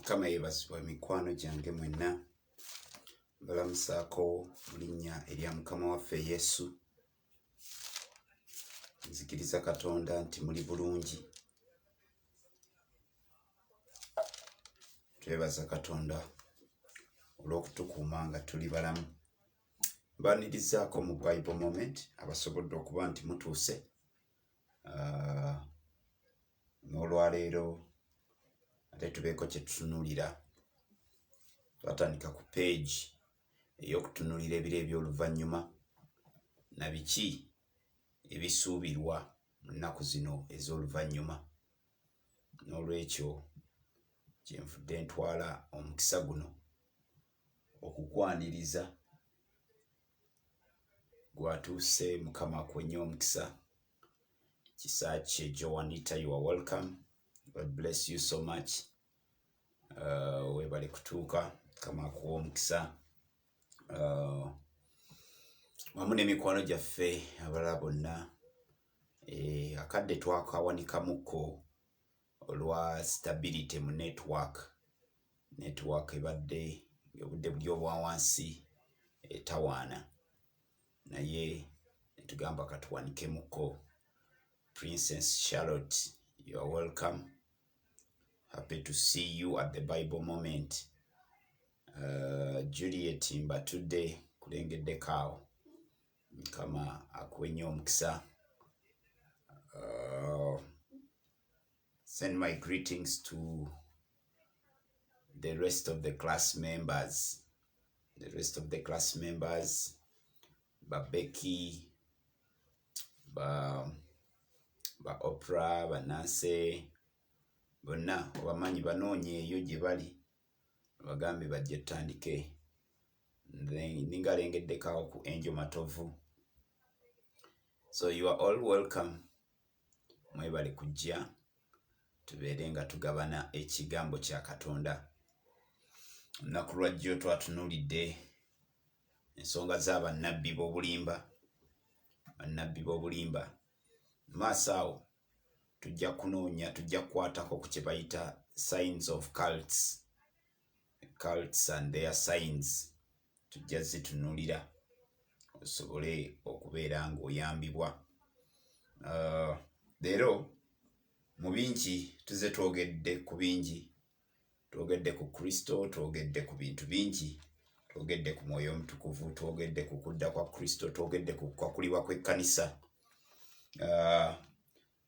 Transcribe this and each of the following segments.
Kama yebasibwa mikwano gyange mwenna balamusaako mu linnya erya Mukama waffe Yesu. Nzikiriza Katonda nti muli bulungi. Twebaza Katonda olw'okutukuuma nga tuli balamu. Mbanirizaako mu Bible moment abasobodde okuba nti mutuuse. N'olwaleero ate tubeeko kye tutunuulira. Twatandika ku page ey'okutunuulira ebiro eby'oluvannyuma na biki ebisuubirwa mu nnaku zino ez'oluvannyuma. N'olwekyo kyenvudde ntwala omukisa guno okukwaniriza gwatuuse. Mukama akwenye omukisa. Kisaakye Joanita, you are welcome. God bless you so much. Webale kutuuka. Mukama akuwa omukisa. Wamu n'emikwano gyaffe abalala bonna. Akadde twakawanikamuko olwa stability mu network ebadde obudde buli obwa wansi etawaana, naye netugamba katuwanikemuko. Princess Charlotte, you are welcome. Happy to see you at the Bible moment. Juliet Mbatudde kulengedde kaawo. Mukama akwenye omukisa. Send my greetings to the rest of the class members. Ba Becky, ba Oprah, ba Nancy, bonna obamanyi banoonyeeyo gye bali bagambe bajje tutandike. Ningalengeddekaawo ku Angel Matovu. So you are all welcome. Mwebale kujja tubeere nga tugabana ekigambo kya Katonda. Olunaku lwajjo twatunuulidde ensonga z'abannabbi b'obulimba. Maaso awo tujja kukwatako ku kye bayita signs of cults and their signs. Tujja zitunuulira osobole okubeera ng'oyambibwa. Leero mu bingi tuze twogedde ku bingi. Twogedde ku Kristo, twogedde ku bintu bingi, twogedde ku Mwoyo Omutukuvu, twogedde ku kudda kwa Kristo, twogedde ku kwakulibwa kw'ekkanisa.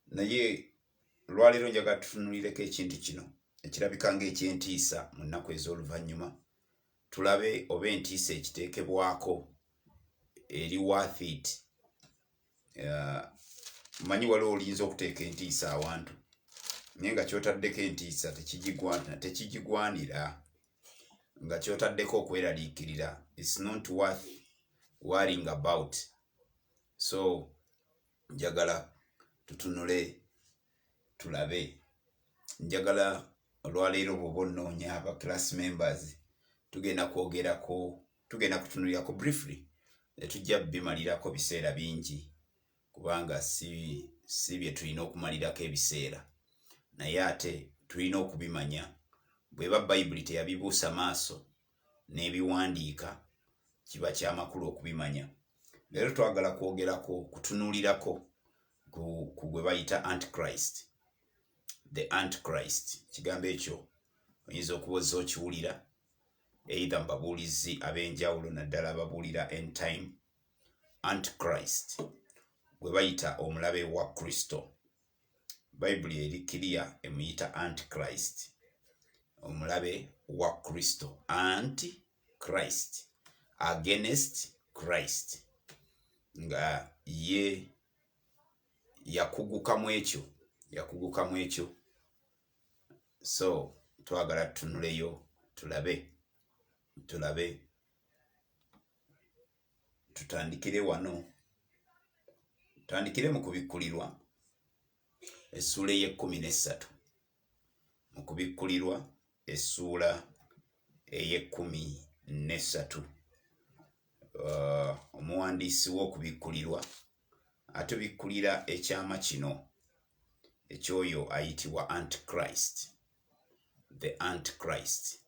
Naye olwaleero njagala tutunuulireko ekintu kino ekirabika ng'ekyentiisa mu nnaku ez'oluvannyuma. Tulabe oba entiisa ekiteekebwako eri worth it. Manyi waliwo olinza okuteeka entiisa awantu naye nga kyotaddeko entiisa tekigigwanira, nga kyotaddeko okweraliikirira. It's not worth worrying about. So njagala tutunule tulabe. Njagala olwaleero bw'oba onnoonya aba class members tugenda kutunulirako briefly. Tujja bimalirako biseera bingi kubanga si bye tulina okumalirako ebiseera, naye ate tulina okubimanya. Bw'eba Bayibuli teyabibuusa maaso n'ebiwandiika, kiba kyamakulu okubimanya. Leero twagala kutunuulirako ku gwe bayita Antichrist. The Antichrist, kigambo ekyo oyinza okuba ozze okiwulira either mu babuulizi ab'enjawulo, naddala ababuulira end time. Antichrist gwe bayita omulabe wa Kristo. Bayibuli eri kiriya emuyita Antichrist, omulabe wa Kristo. Antichrist, against Christ, nga ye yakugukamu ekyo. So twagala tutunuleyo tulabe. Tutandikire wano. Tutandikire mu kubikkulirwa essuula ey'e13. Mu kubikkulirwa essuula ey'e13. Omuwandiisi w'okubikkulirwa atubikkulira ekyama kino ekyoyo ayitibwa Antichrist. The the Antichrist.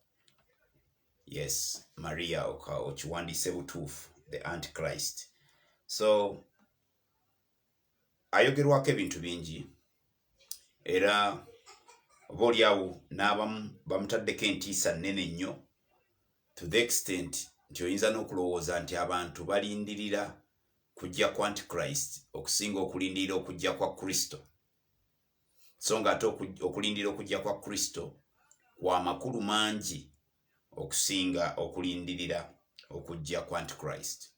Yes, Maria okiwandiise butuufu, the Antichrist. So ayogerwako ebintu bingi era obaoliawo n'abamu bamutaddeko entiisa nnene nnyo to the extent nti oyinza n'okulowooza nti abantu balindirira kujja kwa Antichrist okusinga okulindirira okujja kwa Kristo. So nga ate okulindirira okujja kwa Kristo kwa makulu mangi okusinga okulindirira okujja kwa Antichrist.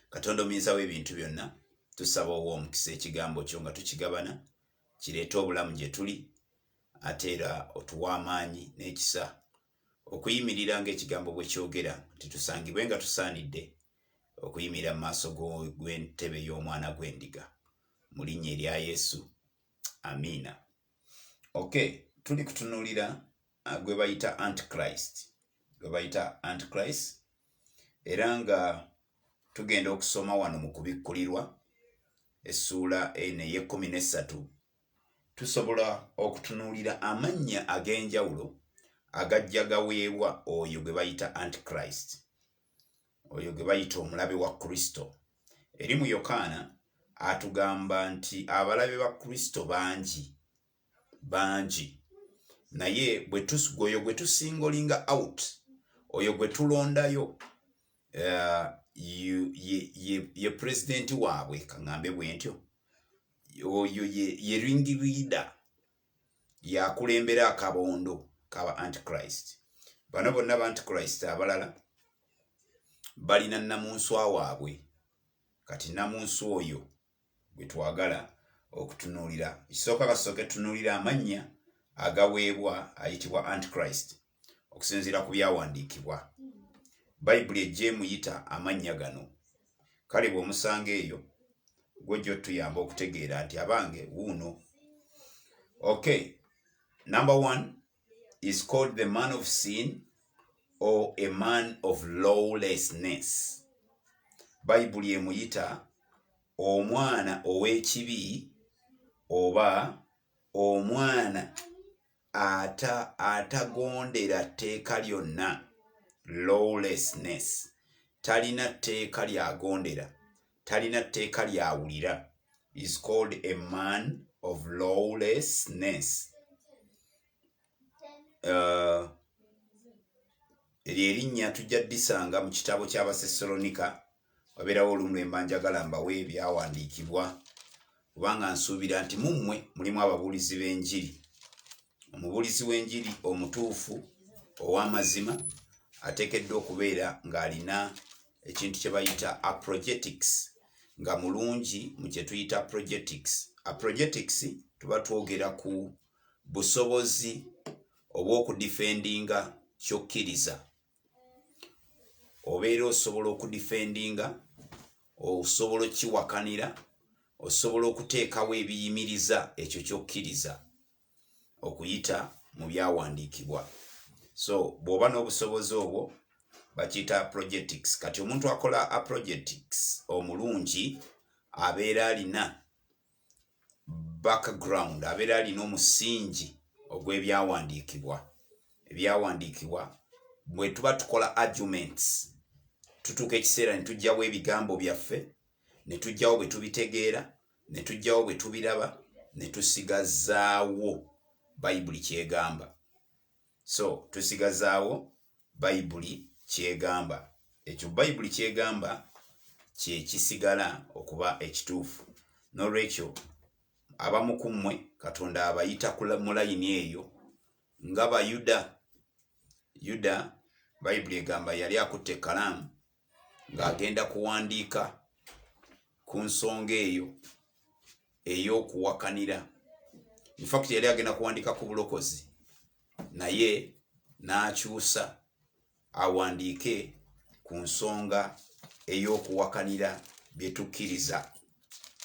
Katonda omuyinza w'ebintu byonna, tusaba ow'omukisa ekigambo kyo nga tukigabana kireeta obulamu gye tuli, ate era otuwa amaanyi n'ekisa okuyimirira ng'ekigambo bwe kyogera, titusangibwe nga tusaanidde okuyimirira mu maaso gw'entebe y'omwana gw'endiga. Mu linnya erya Yesu, amiina. Okay, tuli kutunuulira gwe bayita Antichrist. Gwe bayita Antichrist, era nga tugenda okusoma wano mu kubikkulirwa essuula eno ey'e13, tusobola okutunuulira amannya ag'enjawulo agajja gaweebwa oyo gwe bayita Antichrist, oyo gwe bayita omulabe wa Kristo. Eri mu Yokaana atugamba nti abalabe ba Kristo bangi, naye oyo gwe tusingolinga out, oyo gwe tulondayo ye presidenti waabwe, kaŋŋambe bwe ntyo, oyo ye ring leader, yakulembera akabondo kaba Antichrist. Bano bonna ba Antichrist abalala balina nnamunswa waabwe. Kati nnamunswa oyo gwe twagala okutunuulira. Ekisooka kasooke tunuulira amannya agaweebwa ayitibwa Antichrist okusinziira ku byawandiikibwa. Bayibuli ejja emuyita amannya gano. Kale bw'omusanga eyo gw'ojja otuyamba okutegeera nti abange wuuno. Okay, number 1 is called the man of sin or a man of lawlessness. Bayibuli emuyita omwana ow'ekibi oba omwana atagondera tteeka lyonna. Lawlessness, talina tteeka lyagondera, talina tteeka lyawulira, is called a man of lawlessness. Erinnya tujja ddisanga mu kitabo ky'Abasesalonika. Wabeerawo olumu lwe mba njagala mbawe ebyawandiikibwa, kubanga nsuubira nti mummwe mulimu ababuulizi b'enjiri. Omubuulizi w'enjiri omutuufu ow'amazima ateekeddwa okubeera ng'alina ekintu kye bayita apologetics, nga mulungi mu kye tuyita apologetics. Apologetics tuba twogera ku busobozi obw'okudifendinga ky'okkiriza. Obeera osobola okudifendinga, osobola okkiwakanira, osobola okuteekawo ebiyimiriza ekyo ky'okkiriza okuyita mu byawandiikibwa. So bw'oba n'obusobozi obwo bakiyita apologetics. Kati omuntu akola apologetics omulungi abeera alina background, abeera alina omusingi ogw'ebyawandiikibwa. Ebyawandiikibwa bwe tuba tukola arguments, tutuuka ekiseera ne tuggyawo ebigambo byaffe, ne tuggyawo bwe tubitegeera, ne tuggyawo bwe tubiraba, ne tusigazaawo Bayibuli kyegamba. So tusigazaawo Bayibuli kyegamba. Ekyo Bayibuli kyegamba kye kisigala okuba ekituufu. N'olwekyo abamu ku mmwe Katonda abayita mu layini eyo nga Bayuda. Yuda Bayibuli egamba yali akutte ekkalaamu ng'agenda kuwandiika ku nsonga eyo ey'okuwakanira. In fact yali agenda kuwandiika ku bulokozi, naye n'akyusa awandiike ku nsonga ey'okuwakanira bye tukkiriza.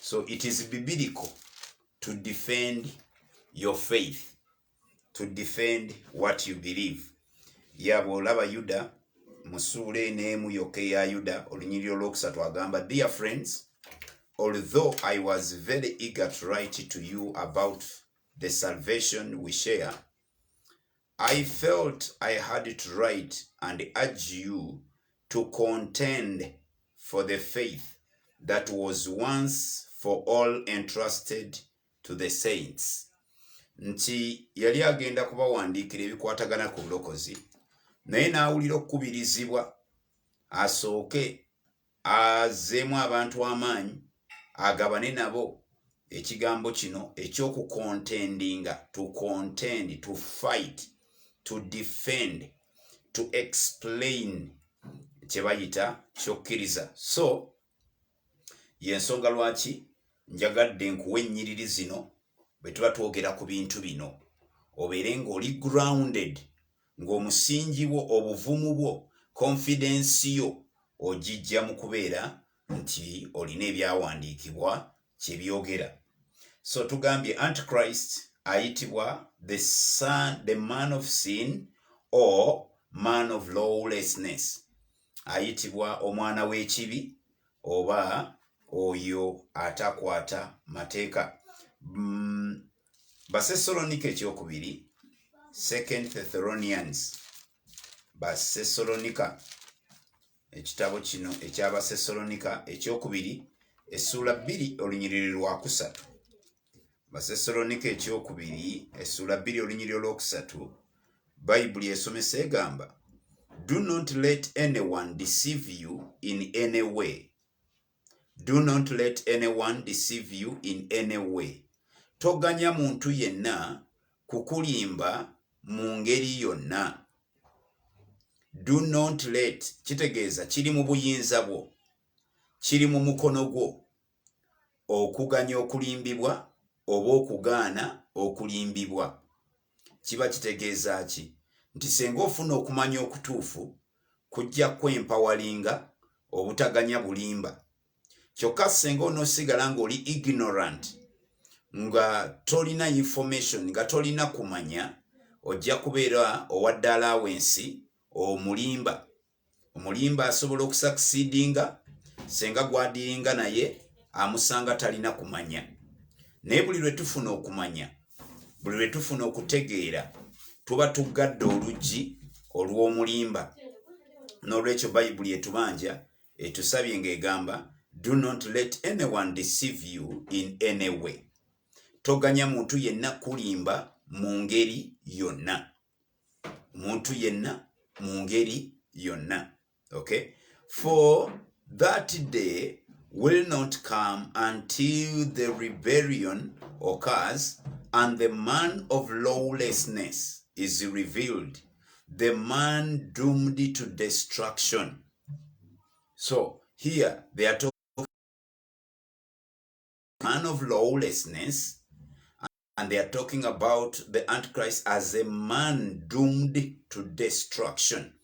So it is biblical to defend your faith, to defend what you believe. Yabo olaba Yuda mu ssuula eno yokka eya Yuda olunyiriri olwokusatu agamba, Dear friends, although I was very eager to write to you about the salvation we share, I felt I had it right and urge you to contend for the faith that was once for all entrusted to the saints. Nti yali agenda kubawandiikira ebikwatagana ku bulokozi, naye n'awulira okukubirizibwa asooke azeemu abantu amaanyi agabane nabo ekigambo kino ekyokucontendinga, to contend, to fight, to defend, to explain, kyebayita kyokkiriza. So yensonga lwaki njagadde nkuwa ennyiriri zino bwe tuba twogera ku bintu bino, obeere ng'oli grounded, ng'omusingi wo, obuvumu bwo, confidence yo ogijja mu kubeera nti olina ebyawandiikibwa kye byogera. So tugambye Antichrist ayitibwa the man of sin or man of lawlessness. Ayitibwa omwana w'ekibi oba oyo atakwata mateeka. Basessalonike ekyokubiri, 2 Thessalonians, Basessalonika, ekitabo kino eky'Abasessalonika ekyokubiri, essula 2 olunyiriri lwakusatu. Basessalonika ekyokubiri, essula 2 olunyiriri lwokusatu, Bayibuli esomesa egamba, do not let anyone deceive you in any way. Do not let anyone deceive you in any way. Toganya muntu yenna kukulimba mu ngeri yonna. Do not let, kitegeeza kiri mu buyinza bwo, kiri mu mukono gwo okuganya okulimbibwa oba okugaana okulimbibwa. Kiba kitegeeza ki? Nti senga ofuna okumanya okutuufu kujja kwempawalinga obutaganya bulimba. Kyokka senga onoosigala ng'oli ignorant, nga tolina information, nga tolina kumanya, ojja kubeera owadde allowance omulimba. Omulimba asobola okusucceedinga senga gwadiringa naye amusanga talina kumanya. Naye buli lwe tufuna okumanya, buli lwe tufuna okutegeera, tuba tuggadde oluggi olw'omulimba. N'olwekyo Bayibuli etubanja etusabye ng'egamba, do not let anyone deceive you in any way. Toganya muntu yenna kulimba mu ngeri yonna. Muntu yenna mu ngeri yonna. Okay? For that day will not come until the rebellion occurs and the man of lawlessness is revealed, the man doomed to destruction. So here they are talking man of lawlessness, and they are talking about the Antichrist as a man doomed to destruction.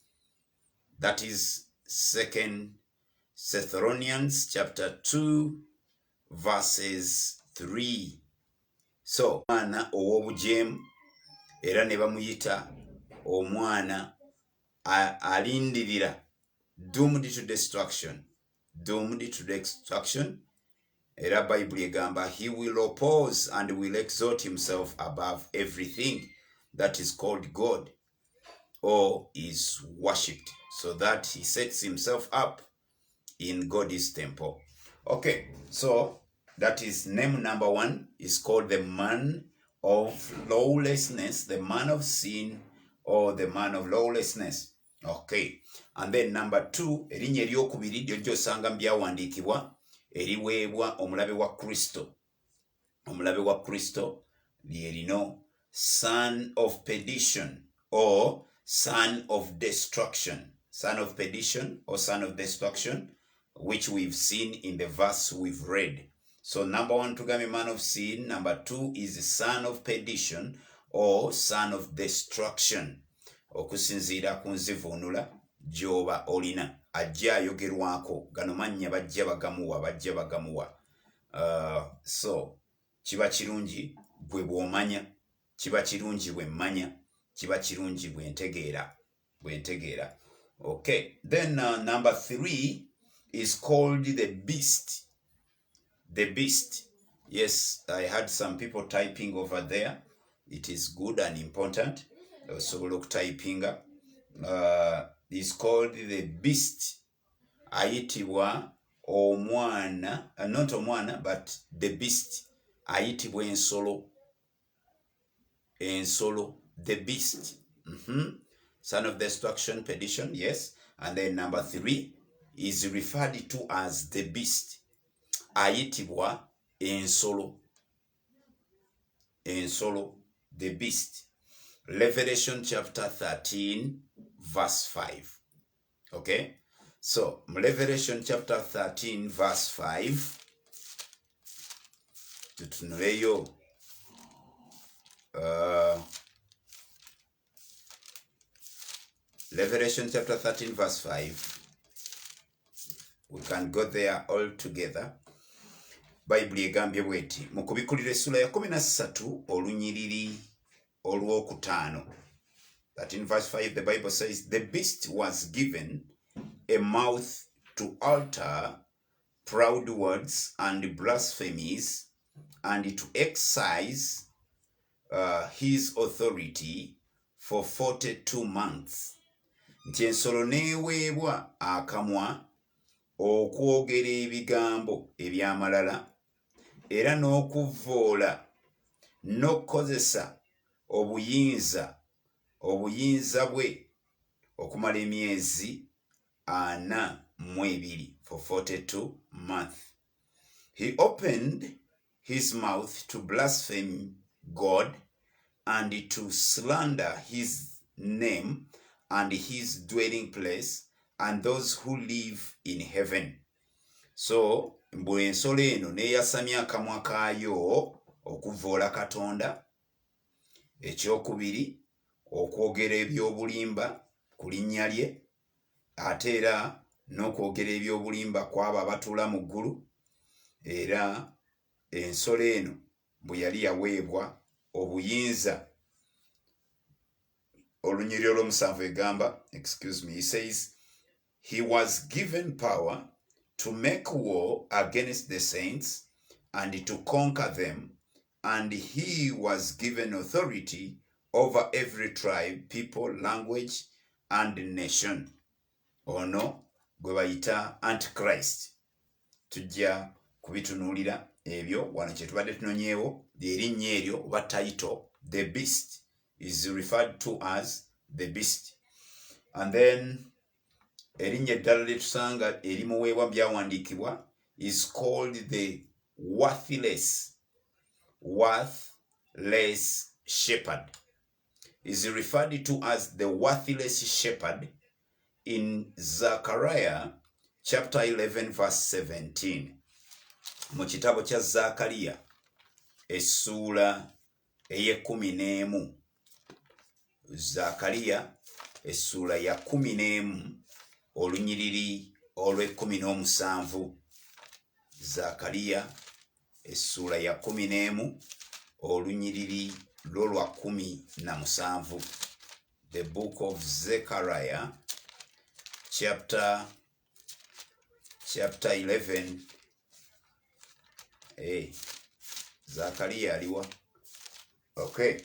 That is 2 Thessalonians chapter 2 verses 3. So omwana ow'obujeemu era ne bamuyita omwana alindirira, doomed to destruction, doomed to destruction. Era Bible egamba, he will oppose and will exalt himself above everything that is called God or is worshipped, so that he sets himself up in God's temple. Okay, so that is name number 1 is called the man of lawlessness, the man of sin, or the man of lawlessness. Okay, and then number 2, erinnya eryokubiri lyojja osanga mu byawandiikibwa eriweebwa omulabe wa Kristo. Omulabe wa Kristo lye lino, son of perdition or son of destruction. Son of perdition or son of destruction, which we've seen in the verse we've read. So number 1 tugambye man of sin, number 2 is son of perdition or son of destruction. Okusinziira ku nzivuunula gy'oba olina. Ajja ayogerwako, gano mannya bajja bagamuwa. So kiba kirungi bwe bw'omanya, kiba kirungi bwe mmanya, kiba kirungi bwe ntegeera. Okay, then number 3 is called the beast. The beast. Yes, I had some people typing over there. It is good and important. osobola okutypinga. Is called the beast. Ayitibwa omwana, not omwana, but the beast. Ayitibwa ensolo, the beast. Son of destruction, perdition, yes. And then number 3 is referred to as the beast. Ayitibwa ensolo, the beast. Revelation chapter 13 verse 5. Okay, so Revelation chapter 13 verse 5 tutunuleyo. Revelation chapter 13 verse 5. We can go there all together. Bible egambye bweti mu kubikulira essula ya 13 olunyiriri olw'okutaano. 13 verse 5, the Bible says, the beast was given a mouth to utter proud words and blasphemies, and to exercise his authority for 42 months. Nti ensolo neeweebwa akamwa okwogera ebigambo eby'amalala era n'okuvvoola n'okukozesa obuyinza bwe okumala emyezi 42 for 42 months. He opened his mouth to blaspheme God and to slander his name and his dwelling place and those who live in heaven. So mbu ensolo eno neeyasamya akamwa kaayo okuvvoola Katonda. Ekyokubiri, okwogera eby'obulimba ku linnya lye, ate era n'okwogera eby'obulimba kw'abo abatuula mu ggulu. Era ensolo eno bwe yali yaweebwa obuyinza. Olunyiriri olw'omusanvu egamba, he says, he was given power to make war against the saints and to conquer them, and he was given authority over every tribe, people, language, and nation. Ono gwe bayita Antichrist. Tujja kubitunuulira ebyo wano kye tubadde tunonyeewo. Erinnya eryo oba title, the beast, is referred to as the beast. And then erinnya eddala lyetusanga erimuweebwa byawandiikibwa is called the worthless shepherd. Is referred to as the worthless shepherd in Zechariah chapter 11 verse 17. Mu kitabo kya Zakariya essula ey'11. Zakariya essula ya 11 olunyiriri olw'17. Zakariya essula ya 11 olunyiriri lw'olwa 17. The book of Zechariah chapter 11. Zakariya aliwa. Okay,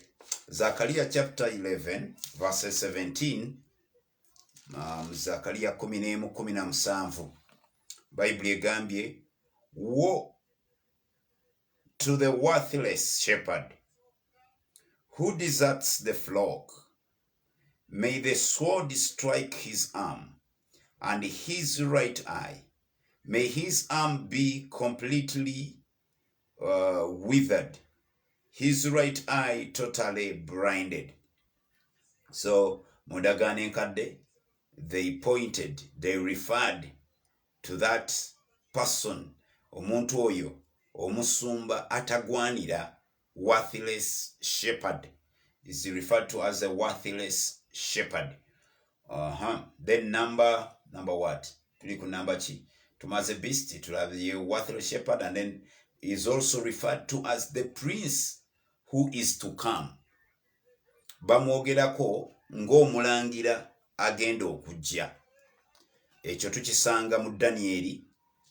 Zechariah chapter 11 verse 17. Zakariya 11:17. Bible egambye, woe to the worthless shepherd who deserts the flock. May the sword strike his arm and his right eye. May his arm be completely withered, his right eye totally blinded. So mundagaano enkadde, they referred to that person, omuntu oyo omusumba atagwanira, worthless shepherd, is referred to as a worthless shepherd. Then number what? Tuli ku number chi? Tumaze beast, to have the worthless shepherd, and then is also referred to as the prince who is to come. Bamwogerako ng'omulangira agenda okujja. Ekyo tukisanga mu Danieri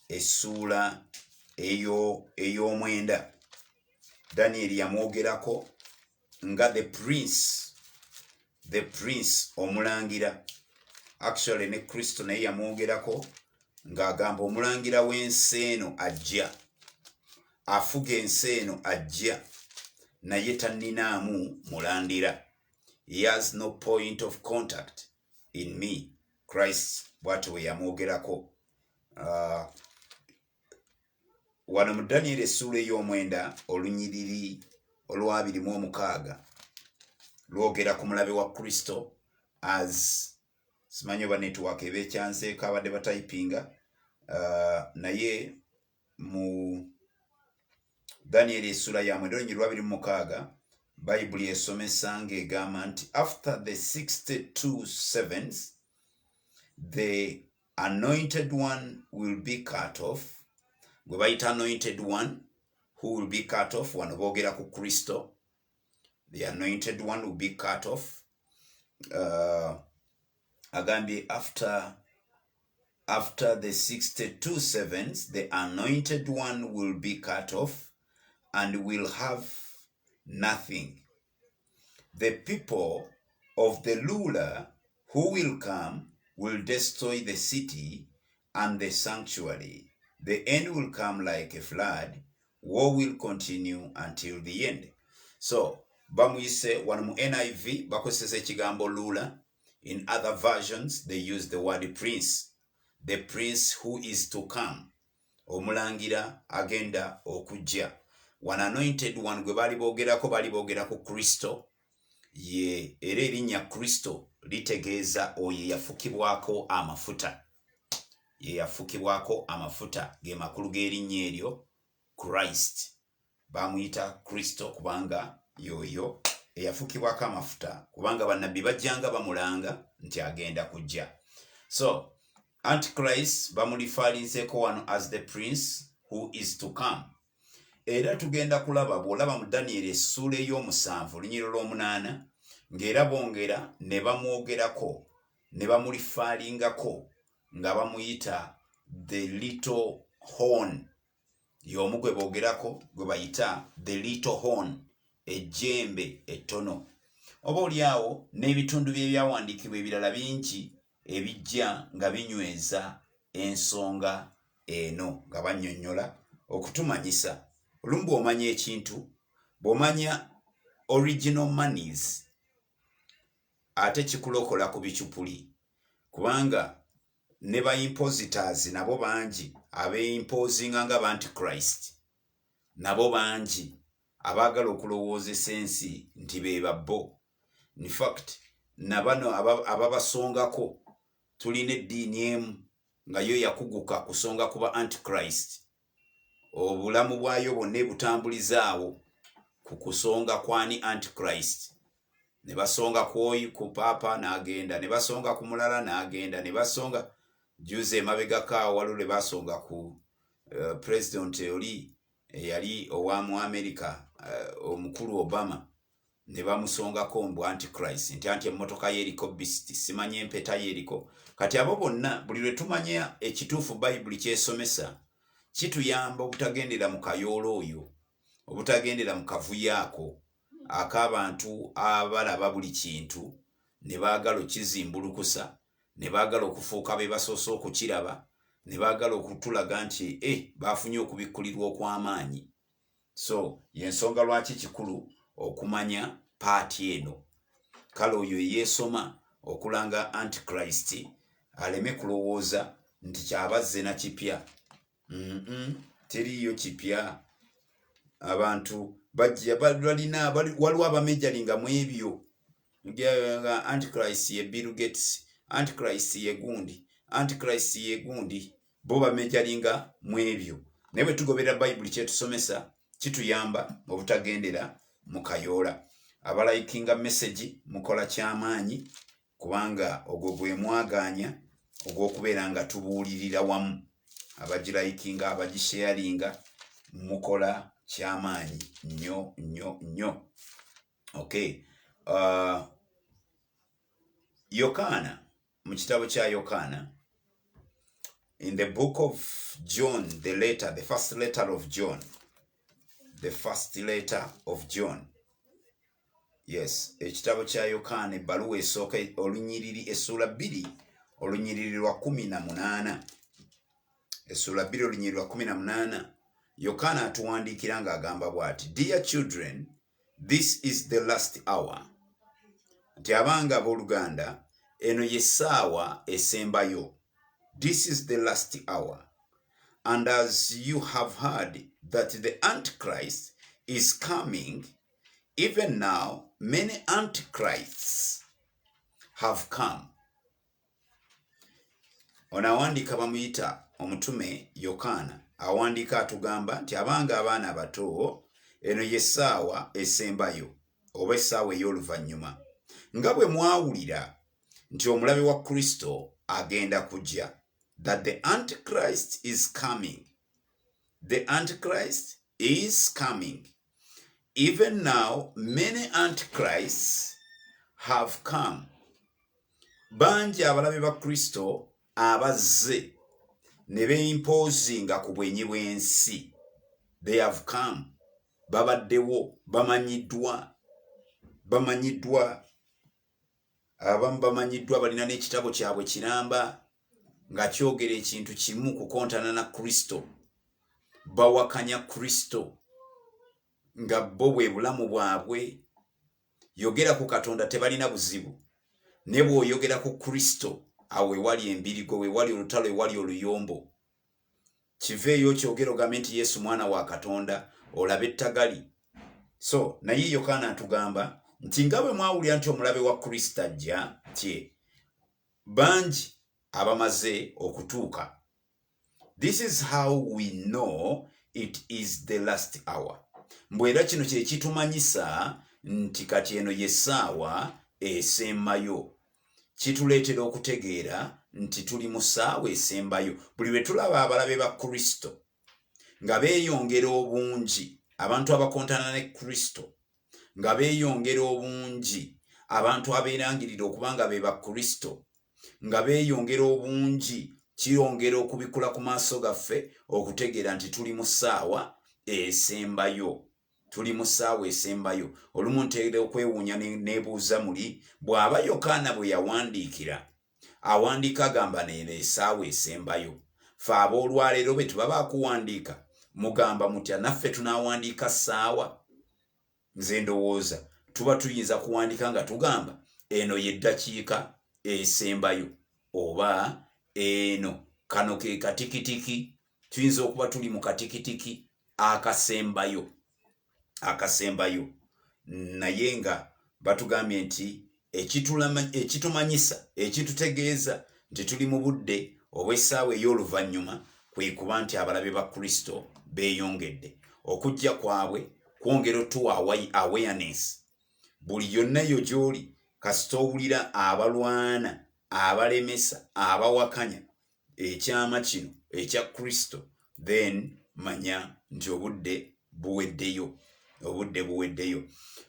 essula ey'omwenda. Danieri yamwogerako nga the the prince omulangira. Actually ne Kristo naye yamwogerako ng'agamba omulangira w'ensi eno ajja, afuga ensi eno ajja, naye tanninaamu mulandira. He has no point of contact in me. Christ bw'atyo bwe yamwogerako. Wano mu Danieli essuula ey'omwenda olunyiriri olw'26 lwogera ku mulabe wa Kristo as simanyi oba network eba ekyanseeko abadde batayipinga, naye mu Danieli essuula ya mwenda olunyiriri 26 Bayibuli esomesa ng'egamba nti after the 62 sevens the anointed one will be cut off. Gwe bayita anointed one who will be cut off, wano boogera ku Kristo. The anointed one will be cut off. Agambye after the 62 sevens the anointed one will be cut off and will have nothing. The people of the ruler who will come will destroy the city and the sanctuary. The end will come like a flood. War will continue until the end. So, bamuyise wano mu NIV bakozesa ekigambo ruler. In other versions, they use the word prince. The prince who is to come. Omulangira agenda okujja. One anointed one gwe bali boogera ku Kristo. Ye era erinnya Kristo litegeeza oyo yafukibwako amafuta. Ye yafukibwako amafuta ge makulu g'erinnya eryo Christ. Bamuyita Kristo kubanga yoyo eyafukibwako amafuta, kubanga bannabbi bajjanga bamulanga nti agenda kujja. So Antichrist bamulifaalinzeeko wano as the prince who is to come. Era tugenda kulaba bw'olaba mu Danieli essuula ey'omusanvu olunyiriri olw'omunaana ng'era bongera ne bamwogerako ne bamulifaalingako nga bamuyita the little horn. Y'omu gwe boogerako gwe bayita the little horn, ejjembe ettono. Oba oliawo n'ebitundu by'ebyawandiikibwa ebirala bingi ebijja nga binyweza ensonga eno nga bannyonnyola okutumanyisa. Olumu bw'omanya ekintu, bw'omanya original monies, ate kikulokola ku bicupuli, kubanga ne ba-impositors nabo bangi abe-imposinga nga Antichrist, nabo bangi abaagala okulowoozesa ensi nti be babbo. In fact, nabano ababasongako tulina eddiini emu nga yo yakuguka kusonga kuba Antichrist. Obulamu bwayo bwonna butambulizaawo ku kusonga kwani Antichrist. Ne basonga ku Papa n'agenda, ne basonga ku mulala n'agenda, ne basonga juze emabegako awo waliwo lwe basonga ku President oli eyali owa mu America, omukulu Obama, ne bamusongako mbu Antichrist nti anti emmotoka yeriko beast, simanyi empeta yeriko. Kati abo bonna buli lwe tumanya ekituufu Bayibuli kyesomesa kituyamba obutagendera mu kayoolo oyo, obutagendera mu kavuyo ako ak'abantu abalaba buli kintu ne baagala okizimbulukusa, ne baagala okufuuka be basoose okukiraba, ne baagala okutulaga nti bafunye okubikkulirwa okw'amaanyi. So y'ensonga lwaki kikulu okumanya paati eno. Kale oyo yeesoma okulanga Antichrist aleme kulowooza nti kyabazze na kipya. Teriyo kipya. Abantu bajja balina waliwo abamejalinga mu ebyo. Antichrist ye Bill Gates, Antichrist ye gundi, Antichrist ye gundi, bo bamejalinga mu ebyo. Naye bwe tugoberera Bayibuli kyetusomesa kituyamba obutagendera mu kayoola. Abalayikinga message mukola ky'amaanyi, kubanga ogwo gwe mwagaanya ogw'okubeera nga tubuulirira wamu. Abagirayikinga, abagisharinga, mukola ky'amaanyi nnyo nnyo nnyo. Okay. Yokaana, mu kitabo kya Yokaana, in the book of John, the first letter of John, Yes, ekitabo kya Yokaana ebbaluwa esooka olunyiriri essula 2 olunyiriri lwa 18. Essula 2 olunyiriri lwa 18. Yokaana atuwandiikira ng'agamba bw'ati, Dear children, this is the last hour. Nti abange abooluganda, eno y'essaawa esembayo. This is the last hour. And as you have heard that the Antichrist is coming, even now many Antichrists have come. Ono awandiika bamuyita omutume Yokaana. Awandiika atugamba nti abange abaana abato, eno y'essaawa esembayo, oba essaawa ey'oluvannyuma. Nga bwe mwawulira nti omulabe wa Kristo agenda kujja, that the Antichrist is coming. The Antichrist is coming. Even now, many Antichrists have come. Bangi abalabe ba Kristo abazze ne beimpozinga ku bwenyi bw'ensi. They have come. Babaddewo, bamanyiddwa. Abamu bamanyiddwa balina n'ekitabo kyabwe kiramba nga kyogera ekintu kimu kukontana na Kristo. Bawakanya Kristo nga bo bwe bulamu bwabwe. Yogera ku Katonda tebalina buzibu. Ne bw'oyogera ku Kristo, awo ewali embirigo, ewali olutalo, ewali oluyombo. Kiveeyo kyogera ogambe nti Yesu mwana wa Katonda, olabe ettagali. So naye Yokaana atugamba nti nga bwe mwawulira nti omulabe wa Kristo ajja, tye bangi abamaze okutuuka. This is how we know it is the last hour. Mbwera kino kye kitumanyisa nti kati eno y'essaawa esembayo. Kituleetera okutegeera nti tuli mu ssaawa esembayo. Buli lwe tulaba abalabe ba Kristo nga beeyongera obungi, abantu abakontana ne Kristo nga beeyongera obungi, abantu abeerangirira okubanga be ba Kristo nga beeyongera obungi, kiyongera okubikula ku maaso gaffe okutegeera nti tuli mu ssaawa esembayo. Tuli mu ssaawa esembayo. Olumu nteera okwewuunya neebuuza muli, bw'aba Yokaana bwe yawandiikira, awandiika agamba neeno essaawa esembayo. Ffe aboolwaleero be tubaba akuwandiika mugamba mutya naffe tunaawandiika ssaawa? Nze ndowooza tuba tuyinza kuwandiika nga tugamba eno y'eddakiika esembayo, oba eno kano ke katikitiki. Tuyinza okuba tuli mu katikitiki akasembayo. Naye nga batugambye nti ekitumanyisa, ekitutegeeza nti tuli mu budde obw'essaawa ey'oluvannyuma kwe kuba nti abalabe ba Kristo beeyongedde. Okujja kwabwe kwongera otuwa awareness. Buli yonna yo gy'oli kasita owulira abalwana, abalemesa, abawakanya ekyama kino ekya Kristo, then manya nti obudde buweddeyo.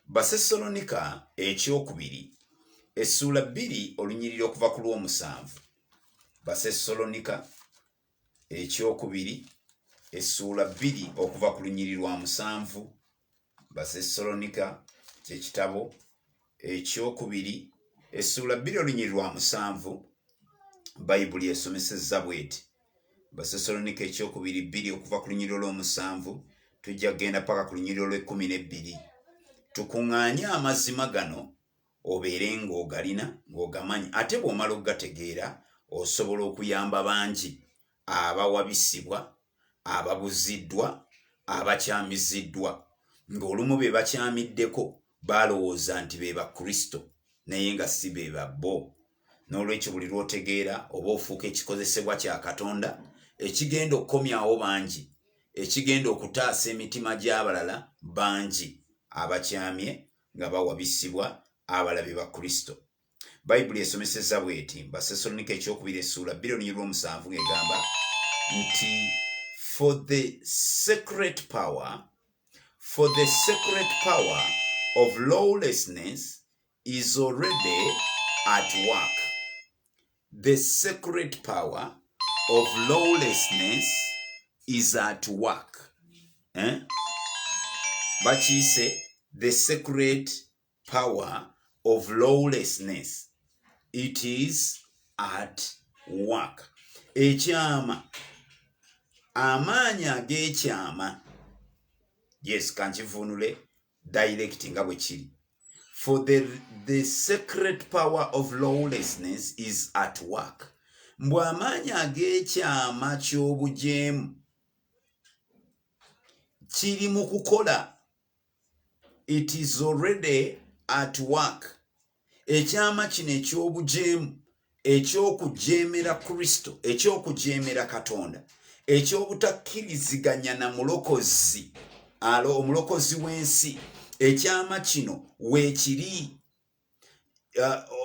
Basesalonika ekyokubiri essula 2 olunyiriri okuva ku lw'omusanvu. Basesalonika ekyokubiri essula 2 okuva ku lunyiriri lwa 7. Basesalonika kyekitabo ekyokubiri essula 2 olunyiriri lwa 7. Bayibuli esomesezza bweti. Basesalonika ekyokubiri 2 okuva ku lunyiriri lw'omusanvu tujja genda paka ku lunyiriri lw'12. Tukuŋŋaanye amazima gano obeere ng'ogalina ng'ogamanyi, ate bw'omala okugategeera osobola okuyamba bangi abawabisibwa, ababuziddwa, abakyamiziddwa, ng'olumu be bakyamiddeko balowooza nti be ba Kristo naye nga si be babbo. N'olwekyo buli lw'otegeera oba ofuuka ekikozesebwa kya Katonda ekigenda okukomyawo bangi, ekigenda okutaasa emitima gy'abalala bangi abakyamye nga bawabisibwa abalabe ba Kristo. Bayibuli esomesezza bweti. Basesalonika ekyokubiri essula 2 olunyiriri lw'omusanvu ng'egamba nti for the secret power of lawlessness is already at work. The secret power of lawlessness is at work. Bakiyise the secret power of lawlessness. It is at work. Ekyama, amaanyi ag'ekyama. Yes, kankivuunule direct nga bwe kiri. For the secret power of lawlessness is at work. Mbwe amaanyi ag'ekyama ky'obujeemu kiri mu kukola. It is already at work. Ekyama kino eky'obujeemu, eky'okujeemera Kristo, eky'okujeemera Katonda, eky'obutakkiriziganya na mulokozi, omulokozi w'ensi, ekyama kino weekiri.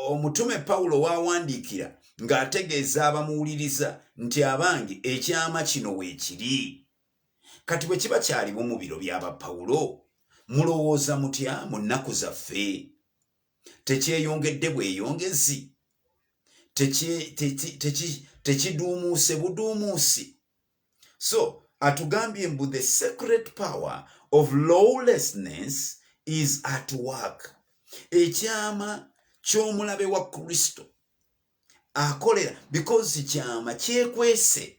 Omutume Pawulo waawandiikira ng'ategeeza abamuwuliriza nti abange ekyama kino weekiri. Kati bwe kiba kyaliwo mu biro by'aba Pawulo, mulowooza mutya mu nnaku zaffe? Tekyeyongedde bweyongezi? Tekiduumuuse buduumuusi? So, atugambye mbu the secret power of lawlessness is at work. Ekyama ky'omulabe wa Kristo akolera, because kyama kyekwese.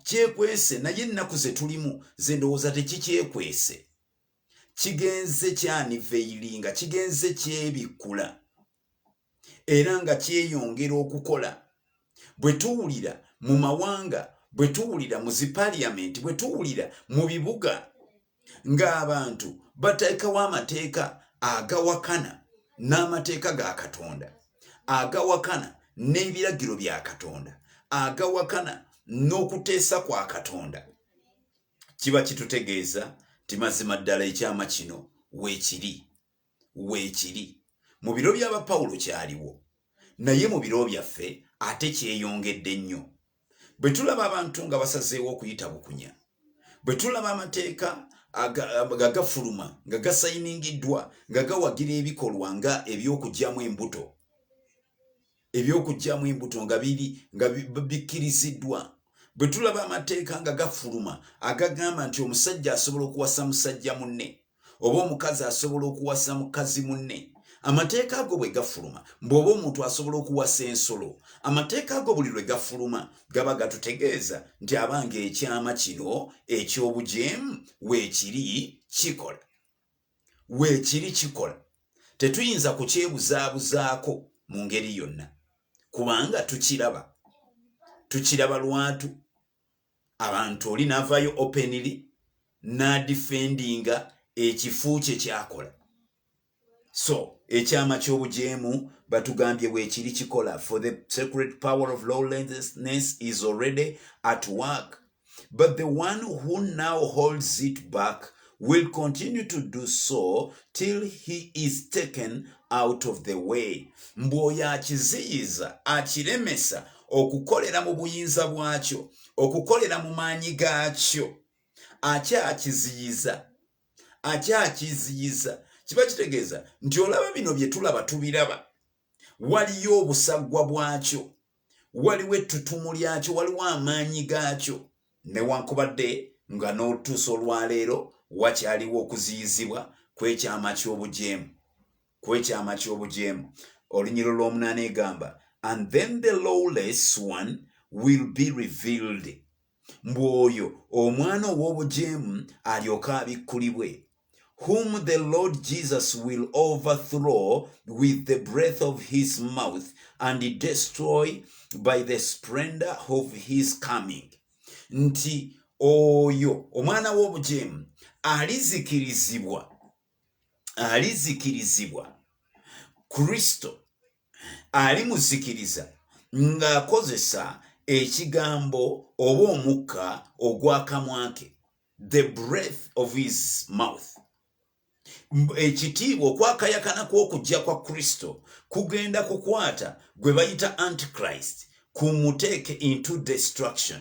Kyekwese, naye ennaku ze tulimu ze ndowooza tekikyekwese. Kigenze kyaniveiringa, kigenze kyebikkula, era nga kyeyongera okukola. Bwe tuwulira mu mawanga, bwe tuwulira mu zipaliyamenti, bwe tuwulira mu bibuga ng'abantu bateekawo amateeka agawakana n'amateeka ga Katonda, agawakana n'ebiragiro bya Katonda, agawakana n'okuteesa kwa Katonda, kiba kitutegeeza ti mazima ddala ekyama kino weekiri. Mu biro by'aba Pawulo kyaliwo, naye mu biro byaffe ate kyeyongedde nnyo. Bwe tulaba abantu nga basazeewo okuyita bukunya, bwe tulaba amateeka agafuluma nga gasayiningiddwa nga gawagira ebikolwa nga eby'okugyamu embuto nga bikkiriziddwa, bwe tulaba amateeka nga gafuluma agagamba nti omusajja asobola okuwasa musajja munne oba omukazi asobola okuwasa mukazi munne, amateeka ago bwe gafuluma, bw'oba omuntu asobola okuwasa ensolo, amateeka ago buli lwe gafuluma gaba gatutegeeza nti abange ekyama kino eky'obujeemu weekiri kikola. Tetuyinza kukyebuzaabuzaako mu ngeri yonna, kubanga tukiraba lwatu. Abantu oli n'avaayo openly n'adifendinga ekifu kye kyakola. So, ekyama ky'obujeemu batugambye weekiri kikola. For the secret power of lawlessness is already at work, but the one who now holds it back will continue to do so till he is taken out of the way. Mbw'oyo akiziyiza, akiremesa okukolera mu buyinza bwakyo, okukolera mu maanyi gaakyo, akyakiziyiza. Kiba kitegeeza nti olaba bino bye tulaba tubiraba, waliyo obusaggwa bwakyo, waliwo ettutumu lyakyo, waliwo amaanyi gaakyo, newankubadde nga n'olutuusa olwaleero wakyaliwo okuziyizibwa kw'ekyama ky'obujeemu. Olunyiro lw'omunaana egamba, and then the lawless one will be revealed. Mbw'oyo omwana ow'obujeemu alyoka abikkulibwe, whom the Lord Jesus will overthrow with the breath of his mouth and destroy by the splendor of his coming. Nti oyo omwana w'obujeemu alizikirizibwa, Kristo alimuzikiriza ng'akozesa ekigambo oba omukka ogw'akamwa ke, the breath of his mouth. Ekitiibwa okwakayakana kw'okujja kwa Kristo kugenda kukwata gwe bayita Antichrist, kumuteeke into destruction.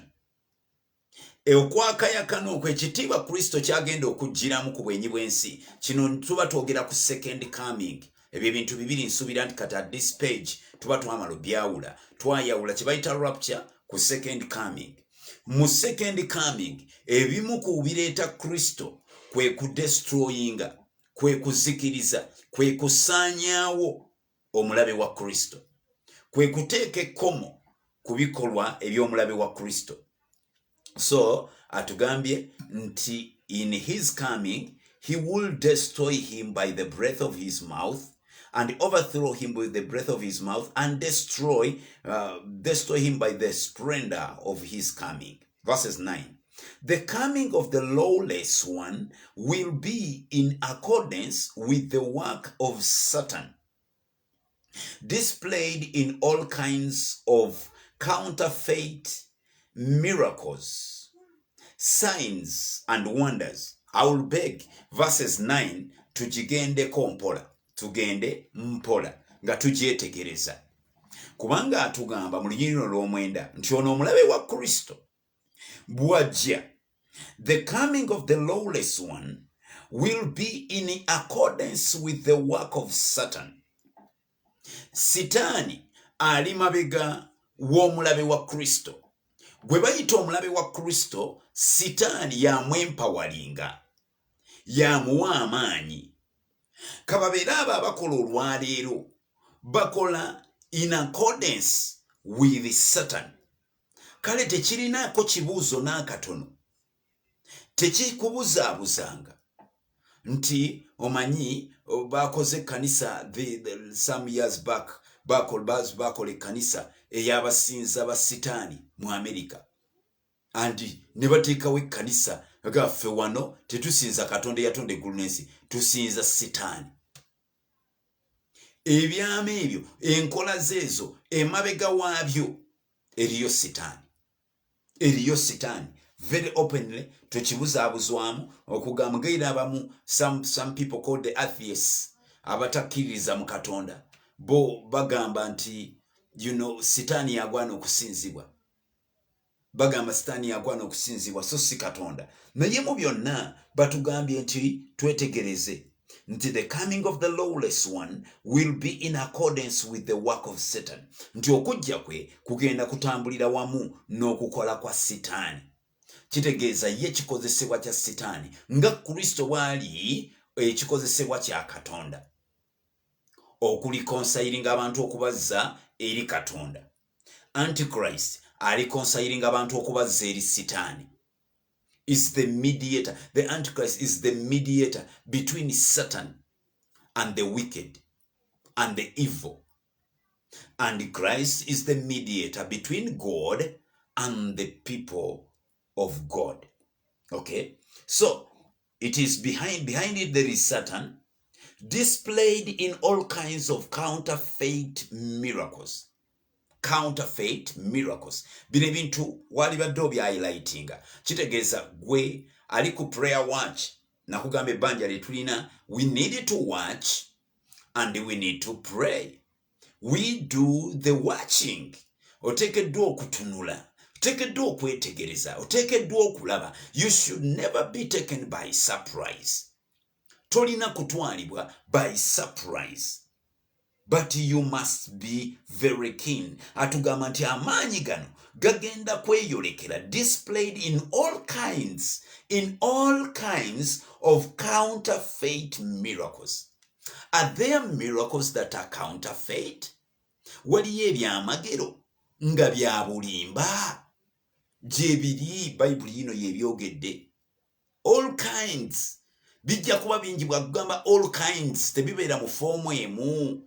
Okwakayakana okwo ekitiibwa Kristo kyagenda okujjiramu ku bwenyi bw'ensi, kino tuba twogera ku second coming. Ebyo ebintu bibiri nsuubira nti kati at this page tuba twamala obyawula. Twayawula kye bayita rapture ku second coming. Mu second coming ebimu ku bireeta Kristo kwe kudestroyinga, kwe kuzikiriza, kwe kusaanyaawo omulabe wa Kristo, kwe kuteeka ekkomo ku bikolwa eby'omulabe wa Kristo. So atugambye nti in his coming he will destroy him by the breath of his mouth and overthrow him with the breath of his mouth and destroy him by the splendor of his coming. Verses 9. The coming of the lawless one will be in accordance with the work of Satan, displayed in all kinds of counterfeit miracles, signs, and wonders. I will beg, verses 9, tugigende kompola, tugende mpola, nga tugyetegereza. Kubanga atugamba mu lunyiriro lw'omwenda nti ono omulabe wa Kristo bw'ajja, the coming of the lawless one will be in accordance with the work of Satan. Sitaani ali mabega w'omulabe wa Kristo. Gwe bayita omulabe wa Kristo, Sitaani yamwempawalinga, yamuwa amaanyi. Kababeere abo abakola olwaleero bakola in accordance with Satan. Kale tekirinaako kibuuzo n'akatono, tekikubuzaabuzanga nti omanyi bakoze ekkanisa some years back, bakola ekkanisa ey'abasinza ba Sitaani mu America, andi ne bateekawo ekkanisa gaffe wano tetusinza Katonda eyatonda eggulu n'ensi, tusinza Sitaani. Ebyama ebyo, enkola zeezo, emabega waabyo eriyo Sitaani. Eriyo Sitaani. Very openly tukibuzaabuzwamu okugamba ngaira abamu, some people called the atheists, abatakkiririza mu Katonda, bo bagamba nti Sitaani yagwana okusinzibwa. Bagamba Sitaani yagwana okusinzibwa, so si Katonda. Naye mu byonna batugambye nti twetegereze nti the coming of the lawless one will be in accordance with the work of Satan. Nti okujja kwe kugenda kutambulira wamu n'okukola kwa Sitaani. Kitegeeza ye kikozesebwa kya Sitaani nga Kristo bw'ali ekikozesebwa kya Katonda, okulikonsayiringa abantu okubazza eri Katonda. Antichrist alikonsayiringa abantu okubazza eri Sitaani. Is the mediator. The Antichrist is the mediator between Satan and the wicked and the evil. And Christ is the mediator between God and the people of God. Okay? So, it is behind it there is Satan, displayed in all kinds of counterfeit miracles. Counterfeit miracles. Bino ebintu walibadde obya-highlightinga. Kitegeeza gwe ali ku prayer watch nakugamba ebbanja lye tulina, we need to watch and we need to pray. We do the watching. Oteekeddwa okutunula, oteekeddwa okwetegereza, oteekeddwa okulaba. You should never be taken by surprise. Tolina kutwalibwa by surprise. But you must be very keen. Atugamba nti amaanyi gano gagenda kweyolekera, displayed in all kinds of counterfeit miracles. Are there miracles that are counterfeit? Waliyo ebyamagero nga bya bulimba gye biri Bayibuli yino yebyogedde. All kinds. Bijja kuba bingi bwagamba all kinds, tebibeera mu foomu emu.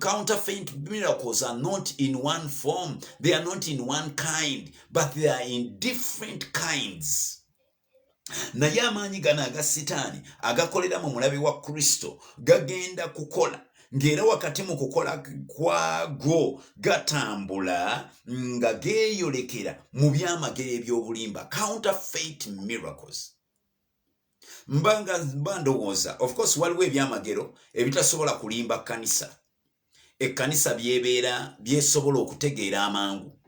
Counterfeit miracles are not in one form, they are not in one kind, but they are in different kinds. Naye amaanyi gano aga Sitaani agakolera mu mulabe wa Kristo gagenda kukola, ng'era wakati mu kukola kwago gatambula nga geeyolekera mu byamagero eby'obulimba, counterfeit miracles. Mba ndowooza, of course waliwo ebyamagero ebitasobola kulimba kanisa. Ekkanisa byesobola okutegeera amangu,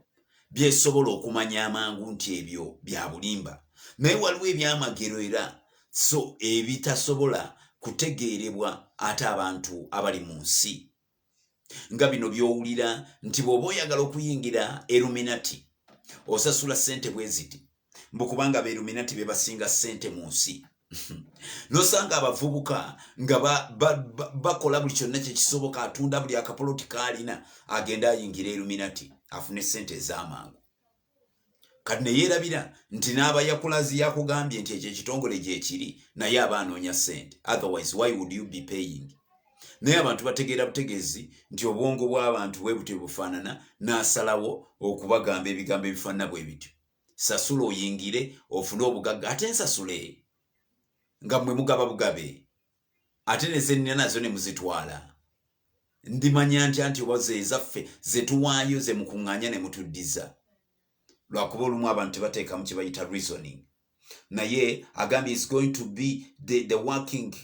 byesobola okumanya amangu nti ebyo bya bulimba. Naye waliwo ebyamagero era so ebitasobola kutegeerebwa ate abantu abali mu nsi. Nga bino by'owulira nti bw'oba oyagala okuyingira Illuminati osasula ssente bwe ziti, mbu kubanga Illuminati be basinga ssente mu nsi. nosanga abavubuka nga bakola buli kyonna kyekisoboka, atunda buli akapoloti kaalina agenda ayingira Illuminati afune sente ez'amangu. Kati ne yeerabira nti n'abayakulazi yakugambye nti ekyo ekitongole gyekiri naye aba anoonya sente. Otherwise why would you be paying? Naye abantu bategeera butegeezi nti obwongo bw'abantu bwe butyo bufaanana, n'asalawo okubagamba ebigambo ebifaanana bwe bityo. Sasula oyingire ofune obugagga, ate nsasule nga mmwe mugaba bugabe, ate ne zenina nazo ne muzitwala. Ndimanya nti obaze ezaffe ze tuwaayo ze mukuŋŋaanya ne mutuddiza. Lwakuba olumu abantu tebateekamu kye bayita reasoning. Naye agambye is going to be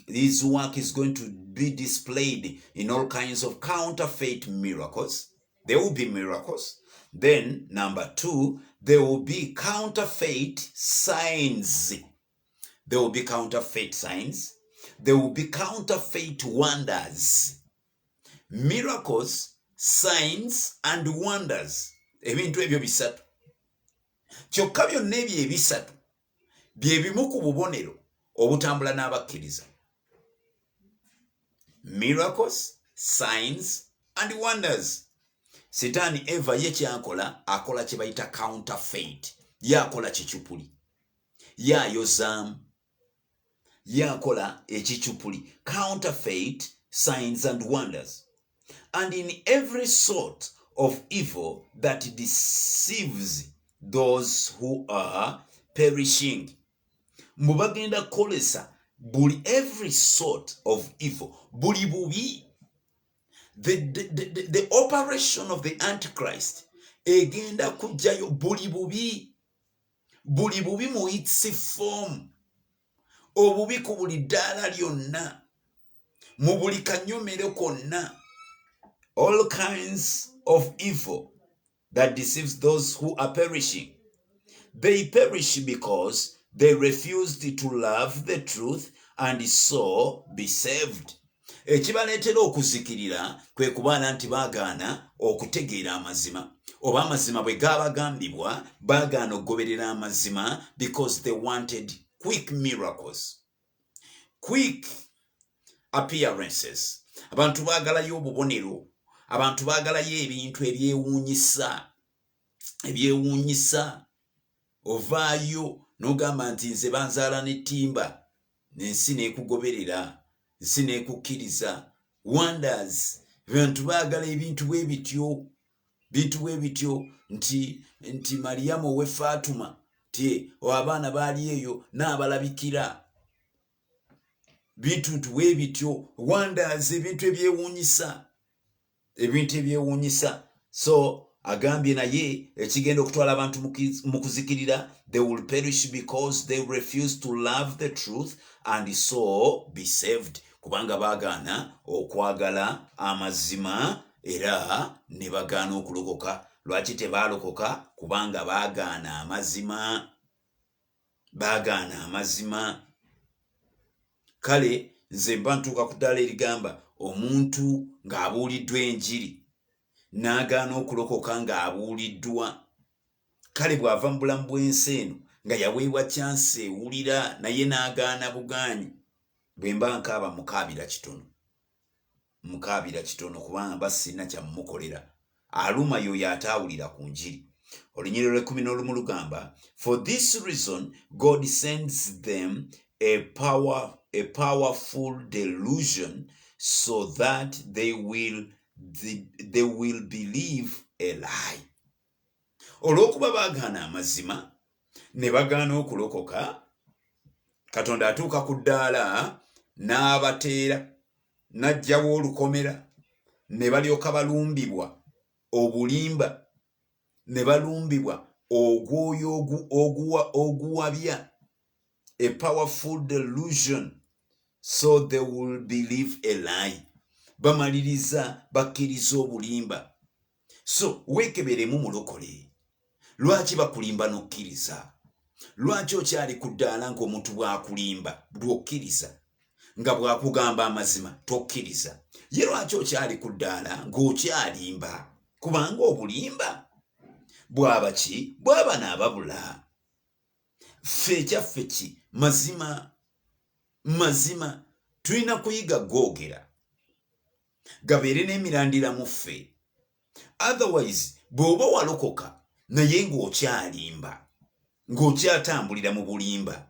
his work is going to be displayed in all kinds of counterfeit miracles. There will be miracles. Then number 2, there will be counterfeit signs. There will be counterfeit signs. There will be counterfeit wonders. Miracles, signs, and wonders. Ebintu ebyo bisatu. Kyokka byonna ebyo ebisatu bye bimu ku bubonero obutambula n'abakkiriza. Miracles, signs, and wonders. Sitaani Eva ye kyakola, akola kye bayita counterfeit. Yakola kikyupuli. Yayozaamu. Yakola ekikyupuli. Counterfeit signs and wonders. And in every sort of evil that deceives those who are perishing. Mubagenda kolesa buli every sort of evil. Buli bubi. The operation of the Antichrist egenda kujayo buli bubi. Buli bubi mu its form. Obubi ku buli ddaala lyonna. Mu buli kanyomero konna. All kinds of evil that deceives those who are perishing. They perish because they refused to love the truth and so be saved. Ekibaleetera okuzikirira kwe kubaana nti baagaana okutegeera amazima. Oba amazima bwe gaabagambibwa baagaana okugoberera amazima because they wanted quick miracles. Quick appearances. Abantu baagalayo obubonero. Abantu baagalayo ebintu ebyewuunyisa. Ovaayo n'ogamba nti nze banzaala n'ettimba n'ensi n'ekugoberera, nsi n'ekukkiriza. Wonders. Abantu baagala ebintu bwe bityo. Bintu bwe bityo nti Mariyamu owe Fatuma ti abaana baali eyo n'abalabikira. Bintu bwe bityo. Wonders, ebintu ebyewuunyisa. Ebintu ebyewuunyisa. So agambye naye ekigenda okutwala abantu mu kuzikirira, they will perish because they refuse to love the truth and so be saved. Kubanga baagaana okwagala amazima era ne bagaana okulokoka. Lwaki tebaalokoka? Kubanga baagaana amazima. Baagaana amazima. Kale nze mba ntuuka ku ddaala erigamba omuntu ng'abuuliddwa enjiri n'agaana okulokoka ng'abuuliddwa. Kale bw'ava mu bulamu bw'ensi eno nga yaweebwa chance ewulira naye n'agaana bugaanyi, bwe mba nkaaba mukaabira kitono kubanga mba sirina kyamumukolera. Aluma y'oyo ataawulira ku njiri. Olunyiriro 11 lugamba, for this reason God sends them a powerful delusion so that they will believe a lie. Olw'okuba baagaana amazima ne bagaana okulokoka, Katonda atuuka ku ddaala n'abateera, n'aggyawo olukomera, ne balyoka balumbibwa obulimba, ne balumbibwa ogwoyo oguwabya, a powerful delusion, so they will believe a lie. Bamaliriza bakkiriza obulimba. So weekeberemu mulokole. Lwaki bakulimba n'okkiriza? Lwaki okyali ku ddaala ng'omuntu bw'akulimba bw'okkiriza, nga bw'akugamba amazima tokkiriza? Ye lwaki okyali ku ddaala ng'okyalimba? Kubanga obulimba bwaba ki? Bwaba n'ababula. Ffe ekyaffe ki? Mazima. mazima tulina kuyiga googera gabeere n'emirandira mu ffe. Otherwise bw'oba walokoka naye ng'okyalimba, ng'okyatambulira mu bulimba,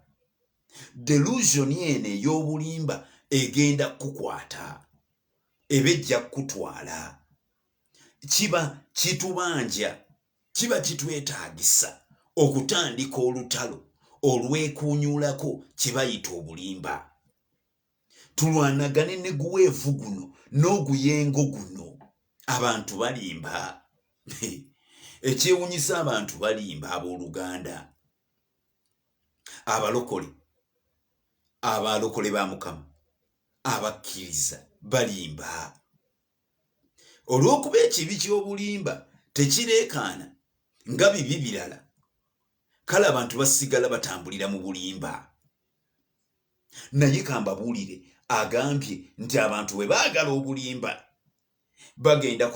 delusion eno ey'obulimba egenda kukwata, eba ejja kutwala. Kiba kitubanja, kiba kitwetaagisa okutandika olutalo olwekuunyuulako kibayita obulimba. Tulwanagane ne guweevu guno n'oguyengo guno. Abantu balimba. Ekyewunyisa abantu balimba abooluganda. Abalokole ba Mukama, abakkiriza balimba. Olw'okuba ekibi ky'obulimba tekireekaana nga bibi birala, kale abantu basigala batambulira mu bulimba. Naye kambabuulire agambye nti abantu bwe baagala obulimba bagenda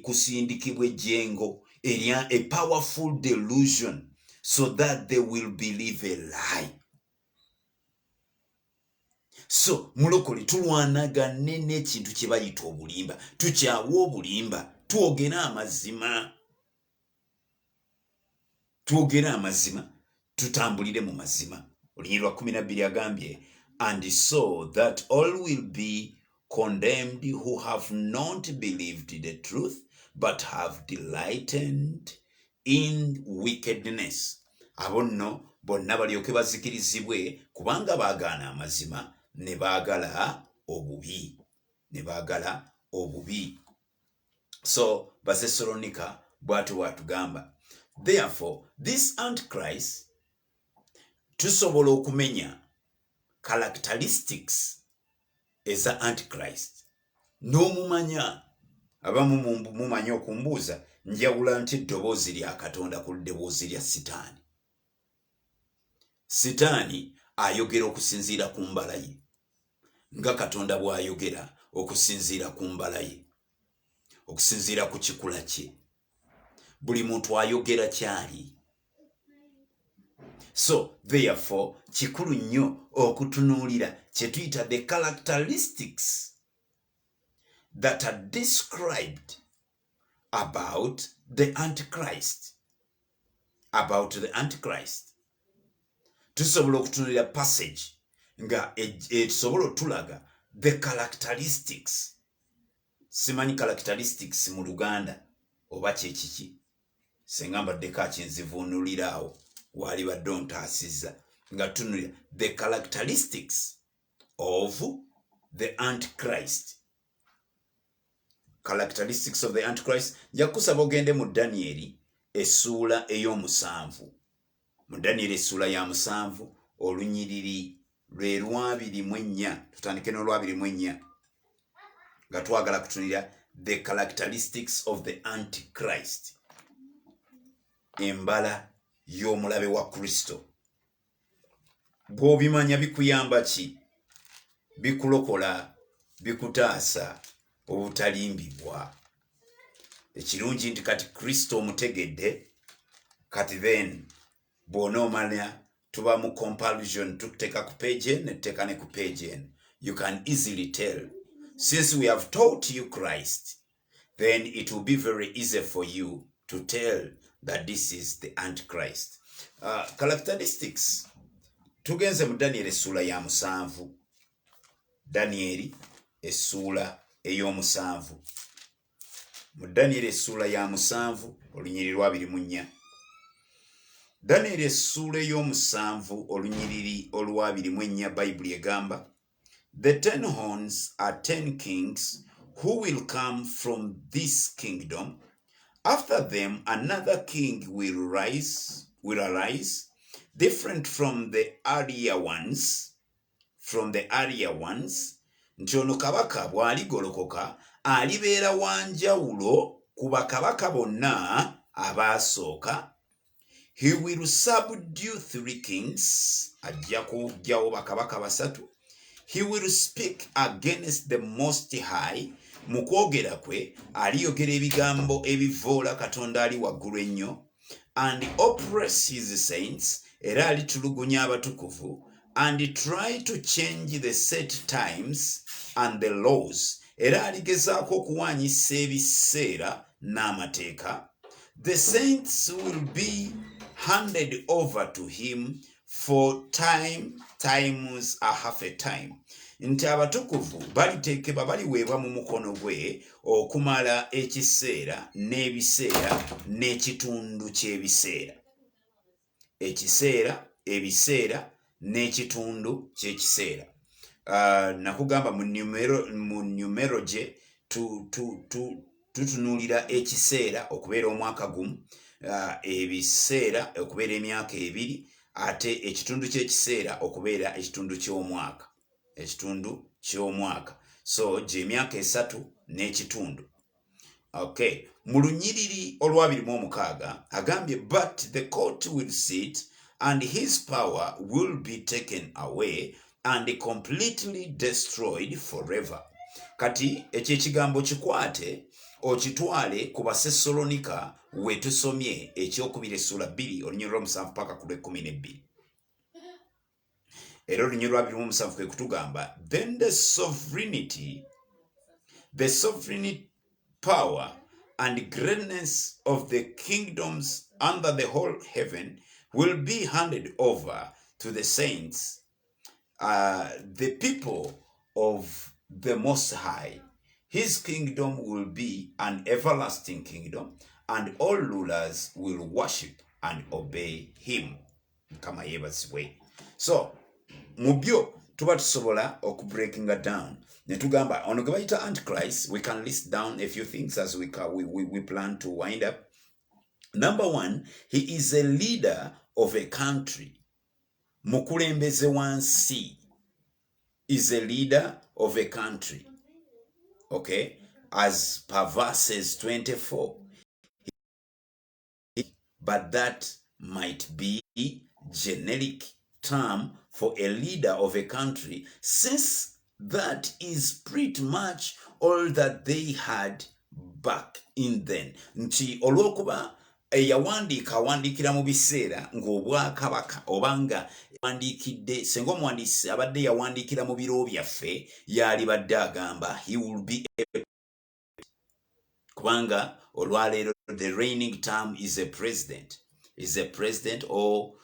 kusindikibwa ejjengo erya a powerful delusion so that they will believe a lie. So mulokole tulwanagane n'ekintu kye bayita obulimba, tukyawe obulimba, twogere amazima. Twogere amazima, tutambulire mu mazima. Olunyiri lwa 12 agambye, and so that all will be condemned who have not believed the truth but have delighted in wickedness. Abo nno bonna balyoke bazikirizibwe kubanga baagaana amazima ne baagala obubi. So Basesalonika bw'atyo bw'atugamba, therefore this Antichrist, tusobola okumenya characteristics eza Antichrist n'omumanya. Abamu mumanya okumbuuza njawula nti eddoboozi lya Katonda ku ddoboozi lya Sitaani. Sitaani ayogera okusinziira ku mbala ye, nga Katonda bw'ayogera okusinziira ku mbala ye, okusinziira ku kikula kye. Buli muntu ayogera kyali. So therefore kikulu nnyo okutunuulira kye tuyita the characteristics that are described about the Antichrist. Tusobola okutunuulira passage nga tusobola otulaga the characteristics. Simanyi characteristics mu Luganda oba kyekiki, senga mbaddeko akyenzivuunuliraawo wali badde ontaasizza nga tunulira the characteristics of the Antichrist. Characteristics of the Antichrist. Nja kusaba ogende mu Danieri essuula ey'omusanvu. Mu Danieri essuula ya 7 olunyiriri lwe 24. Tutandike n'olwa24 nga twagala kutunulira the characteristics of the Antichrist. Embala y'omulabe wa Kristo. Bw'obimanya bikuyamba ki? Bikulokola, bikutaasa obutalimbibwa. Ekirungi nti kati Kristo omutegedde, kati then bw'onoomanya tuba mu comparison, tukuteeka ku page ne tuteeka ne ku page. You can easily tell. Since we have taught you Christ, then it will be very easy for you to tell that this is the Antichrist. Characteristics. Tugenze mu Danieli essuula ya 7. Danieli essuula ey'omu7. Mu Danieli essuula ya 7 olunyiriri lwa 24. Danieli essuula ey'omu7 olunyiriri olwa 24 Bayibuli egamba, the 10 horns are 10 kings who will come from this kingdom. After them, another king will arise, different from the earlier ones. Nti ono kabaka bw'aligolokoka alibeera wanjawulo ku bakabaka bonna abaasooka. He will subdue 3 kings. Ajja kuggyawo bakabaka 3. He will speak against the Most High. Mu kwogera kwe aliyogera ebigambo ebivoola Katonda ali waggulu ennyo. And oppress his saints. Era alitulugunya abatukuvu. and try to change the set times and the laws. Era aligezaako okuwanyisa ebiseera n'amateeka. The saints will be handed over to him for times a half a time. Nti abatukuvu baliteekebwa baliweebwa mu mukono gwe okumala ekiseera n'ebiseera n'ekitundu ky'ebiseera. Ekiseera, ebiseera n'ekitundu ky'ekiseera. Nakugamba mu numerology tutunuulira ekiseera okubeera omwaka gumu, ebiseera okubeera emyaka ebiri, ate ekitundu ky'ekiseera okubeera ekitundu ky'omwaka. Ekitundu ky'omwaka. So gy'emyaka 3 n'ekitundu. Okay. Mu lunyiriri olwa 26 agambye, but the court will sit and his power will be taken away and completely destroyed forever. Kati ekyo ekigambo kikwate okitwale ku Basesalonika we tusomye ekyokubiri essula 2 olunyiriri lwa 7 paka ku 12. Era olunyiriri lwa 27 kwe kutugamba, then the sovereign power and greatness of the kingdoms under the whole heaven will be handed over to the saints, the people of the Most High. His kingdom will be an everlasting kingdom, and all rulers will worship and obey him. Kama yebazibwe. So, mubyo tuba tusobola breaking it down. Netugamba ono gwe bayita Antichrist, we can list down a few things as we plan to wind up. Number 1, he is a leader of a country. Mukulembeze wansi is a leader of a country. Okay? As per verses 24. But that might be generic term for a leader of a country, since that is pretty much all that they had back in then. Nti olwokuba awandiikira mu biseera ng'obwakabaka obanga wandikidde senga omuwandiisi abadde yawandiikira mu biro byaffe yali badde agamba he will be kubanga olwaleero the reigning term is a president. Or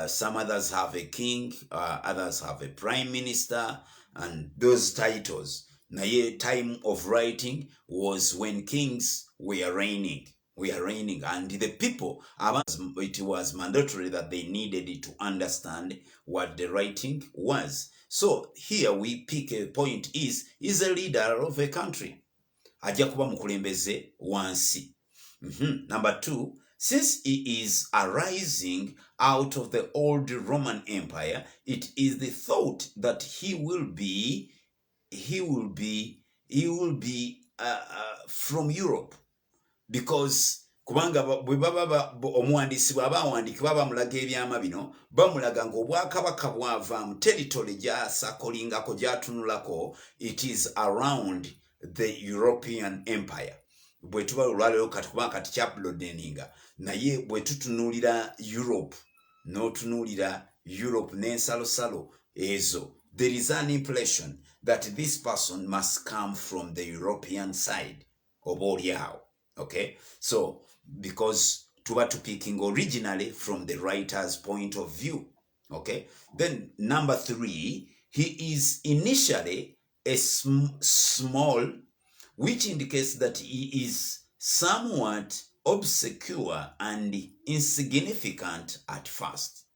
some others have a king, others have a prime minister, and those titles. Naye time of writing was when kings were reigning, and the people, it was mandatory that they needed to understand what the writing was. So here we pick a point is a leader of a country. Ajja kuba mukulembeze wansi. Number 2, since he is arising out of the old Roman Empire, it is the thought that he will be from Europe, because kubanga bwe baba omuwandiisi bw'aba awandiika bamulaga ebyama bino bamulaga ng'obwakabaka bwava mu territory gy'asakolingako gy'atunulako, it is around the European Empire. Bwe tuba olwaleero kati kubanga kati kyapuloddeninga naye bwe tutunuulira Europe n'otunuulira Europe n'ensalosalo ezo, there is an impression that this person must come from the European side of Oriao. Okay, so because tuba speaking originally from the writer's point of view. Okay, then number 3, he is initially a small, which indicates that he is somewhat obscure and insignificant at first.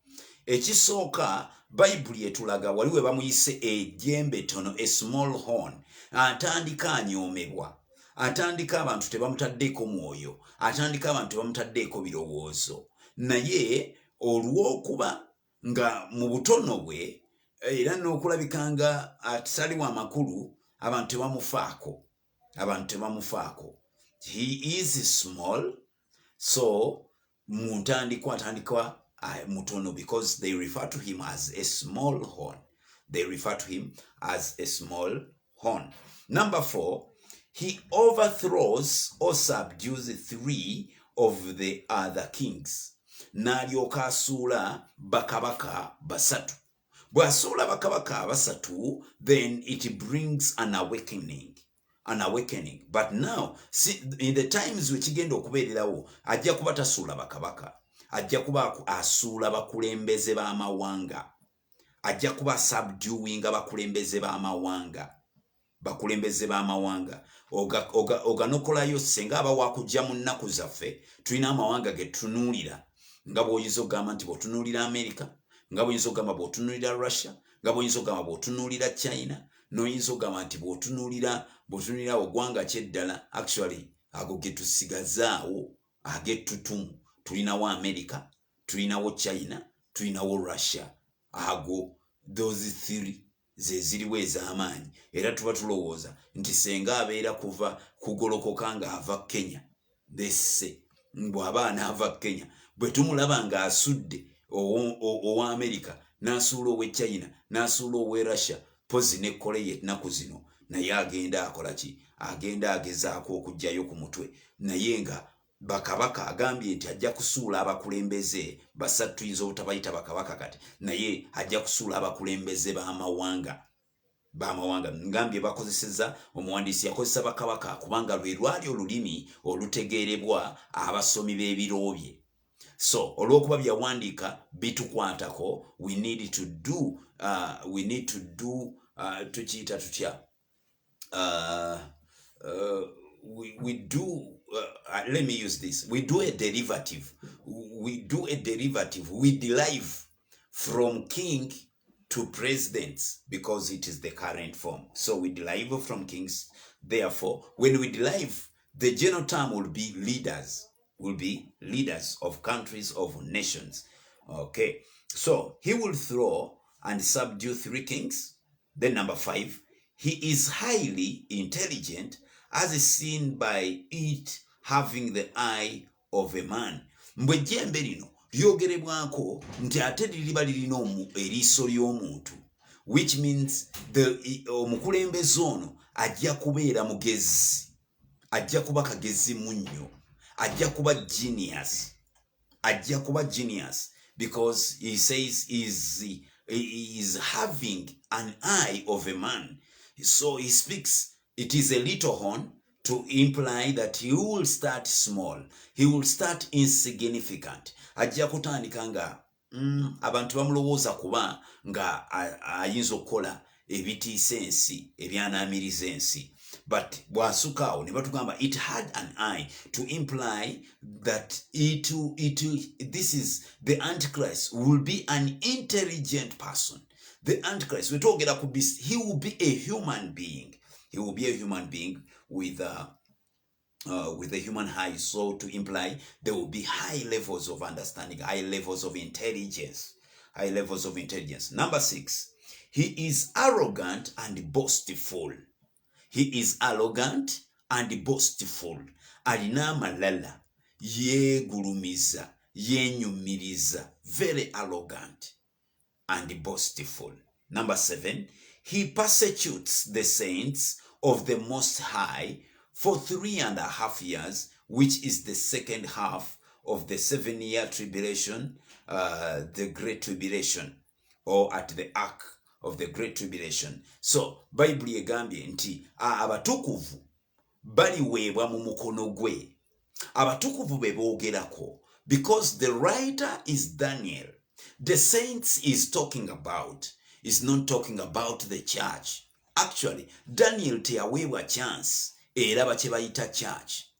Ekisooka Bayibuli etulaga waliwe bamuyise ejjembe tono, a small horn. Atandika anyoomebwa, atandika abantu tebamutaddeeko mwoyo, atandika abantu tebamutaddeeko birowoozo, naye olw'okuba nga mu butono bwe era n'okulabika nga ataliwo amakulu, abantu tebamufaako. He is small, so muntandikwa atandikwa mutono, because they refer to him as a small horn. Number 4, he overthrows or subdues 3 of the other kings. N'alyoka asuula bakabaka basatu. bw'asuula bakabaka abasatu, then it brings an awakening. But now, see, in the times wekigenda okubeererawo, ajja kuba tasuula bakabaka, ajja kuba asuula bakulembeze b'amawanga, ajja kuba subduing bakulembeze b'amawanga. Oganokolayo senga aba wakujja mu nnaku zaffe, tulina amawanga ge tunuulira, nga bw'oyinza okugamba nti bw'otunuulira America, nga bw'oyinza okugamba bw'otunuulira Russia, nga bw'oyinza okugamba bw'otunuulira China, n'oyinza okugamba nti bw'otunuulira ogwanga kyeddala. Actually ago ge tusigazaawo ag'ettutumu, tulinawo America, tulinawo China, tulinawo Russia. Ago those three ze ziriwo ez'amaanyi, era tuba tulowooza nti senga abeera kuva kugolokoka ng'ava Kenya, these bw'aba anaava Kenya, bwe tumulaba ng'asudde owa America, n'asuula ow'e China, n'asuula ow'e Russia, pozi ne Korea ennaku zino, naye agenda akola ki? Agenda agezaako okugjayo ku mutwe, naye nga bakabaka agambye nti ajja kusuula abakulembeze basatu, tuyinza obutabayita bakabaka kati, naye ajja kusuula abakulembeze b'amawanga. Ngambye bakozeseza, omuwandiisi yakozesa bakabaka kubanga lwe lwali olulimi olutegeerebwa abasomi b'ebiro bye. So olw'okuba byawandiika bitukwatako, we need to do tukiyita tutya, we do let me use this, we do a derivative, we derive from king to presidents because it is the current form. So we derive from kings, therefore when we derive, the general term will be leaders of countries, of nations. Okay, so he will throw and subdue 3 kings. Then number 5, he is highly intelligent, as is seen by it having the eye of a man. Mbwejjembe lino lyogerebwako nti ate liriba lirina eriiso ly'omuntu, which means omukulembeze ono ajja kubeera mugezi, ajja kuba kagezi munnyo, ajja kuba genius, because he says he is having an eye of a man. So he speaks, it is a little horn, to imply that he will start small, he will start insignificant. Ajja kutandika nga abantu bamulowooza kuba nga ayinza okukola ebitiisa ensi, ebyanaamiriza ensi. But bw'asukaawo ne batugamba it had an eye, to imply that this is the Antichrist will be an intelligent person. The Antichrist, we talk about he will be a human being. He will be a human being with a human eye. So to imply there will be high levels of understanding, high levels of intelligence. Number 6, he is arrogant and boastful. He is arrogant and boastful. Alina amalala, yeegulumiza, yenyumiriza, very arrogant and boastful. Number 7, he persecutes the saints of the Most High for 3.5 years, which is the second half of the 7-year tribulation, the Great Tribulation, or at the arc of the Great Tribulation. So Bible egambye nti abatukuvu baliweebwa mu mukono gwe. Abatukuvu be boogerako, because the writer is Daniel. The saints is talking about is not talking about the church. Actually, Daniel teyaweebwa chance eraba kye bayita church.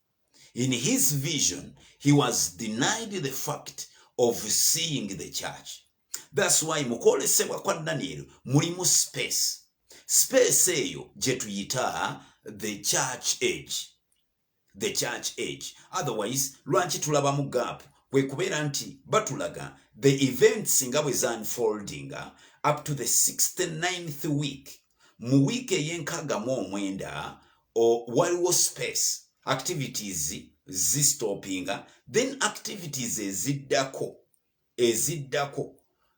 In his vision, he was denied the fact of seeing the church. That's why mukolesebwa kwa Daniel mulimu space eyo gye tuyita the church age. Otherwise lwaki tulabamu gap? Kwe kubeera nti batulaga the events nga bwe za unfolding up to the 69th week. Mu week ey'enkaaga mu omwenda waliwo space, activities zistopinga, then activities eziddako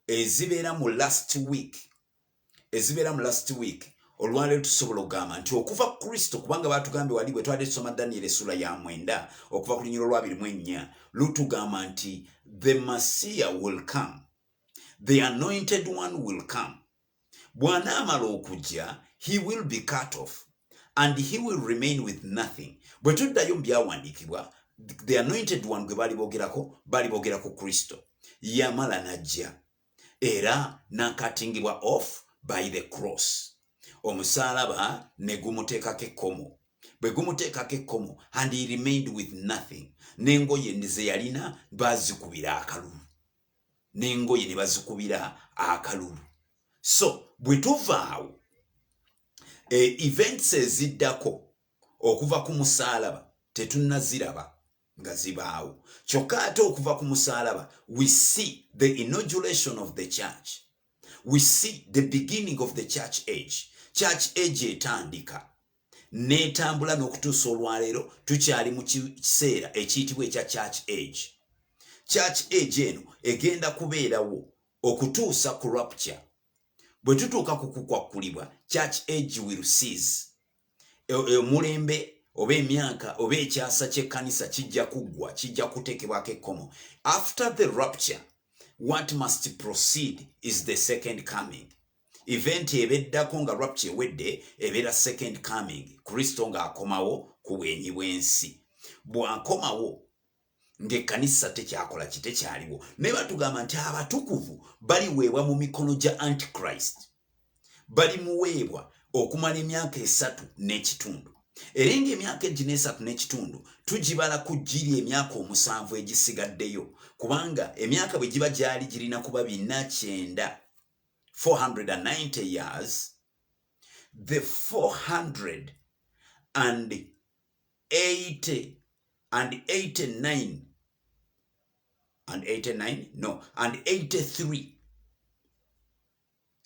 ezibeera mu last week. Olwaleero tusobola okugamba nti okuva ku Kristo, kubanga batugambye wali bwe twali tusoma Daniel essula ya 9 okuva ku lunyiro lwa 24 lutugamba nti the Messiah will come, the anointed one will come, bw'anaamala okujja, he will be cut off and he will remain with nothing. Bwe tuddayo mu byawandiikibwa, the anointed one gwe bali boogera ku Kristo yamala najja era n'akatingibwa off by the cross. Omusaalaba ne gumuteekako ekkomo. Bwe gumuteekako ekkomo, and he remained with nothing. N'engoye ze yalina bazikubira akalulu. N'engoye ne bazikubira akalulu. So bwe tuvaawo events eziddako okuva ku musaalaba tetunnaziraba nga zibaawo. Kyokka ate okuva ku musaalaba, we see the inauguration of the church. We see the beginning of the church age. Church age etandika n'etambula n'okutuusa olwaleero tukyali mu kiseera ekiyitibwa ekya church age. Church age eno egenda kubeerawo okutuusa ku rapture. Bwe tutuuka ku kukwakkulibwa, church age will cease. Omulembe oba emyaka oba ekyasa ky'ekkanisa kijja kuggwa, kijja kuteekebwako ekkomo. After the rapture, what must proceed is the second coming. Event ebeddako nga rapture ewedde ebeera second coming. Kristo ng'akomawo ku bwenyi bw'ensi. Bw'akomawo ng'ekkanisa tekyakola tekyaliwo. Naye batugamba nti abatukuvu baliweebwa mu mikono gya Antichrist. Balimuweebwa okumala emyaka 3 n'ekitundu. Era ng'emyaka egyo n'esatu n'ekitundu tugibala kugiri emyaka 7 egisigaddeyo, kubanga emyaka bwe giba gyali girina kuba 490, 490 years. The 480 and 89 and 89 no and 83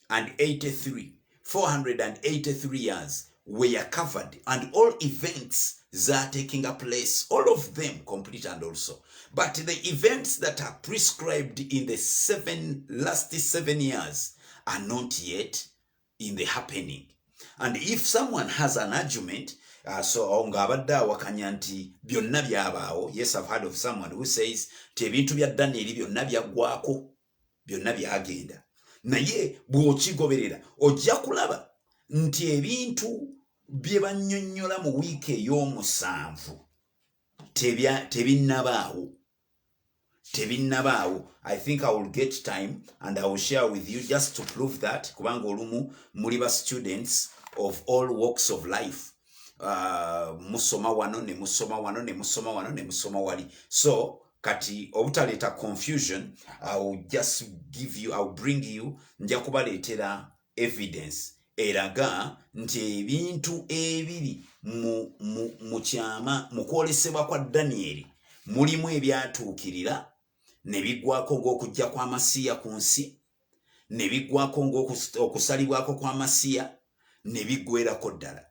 and 83 483 years were covered, and all events that are taking a place, all of them complete and also. But the events that are prescribed in the last 7 years are not yet in the happening. And if someone has an argument, so ngabadda wakanya nti byonna byabaawo, yes, I've heard of someone who says ebintu bya Daniel byonna byaggwako, byonna byagenda. Naye bw'okigoberera ojja kulaba nti ebintu bye bannyonnyola mu wiiki ey'omusanvu tebinnabaawo. I think I will get time and I will share with you just to prove that, kubanga olumu muli ba students of all walks of life. Musoma wano ne musoma wano ne musoma wano ne musoma wali. So kati obutaleta confusion, I'll bring you, nja kubaleetera evidence eraga nti ebintu ebiri mu kyama mu kwolesebwa kwa Daniel mulimu ebyatuukirira ne biggwako ng'okujja kwa Masiya ku nsi, ne biggwako ng'okusalibwako kwa Masiya ne biggwerako ddala.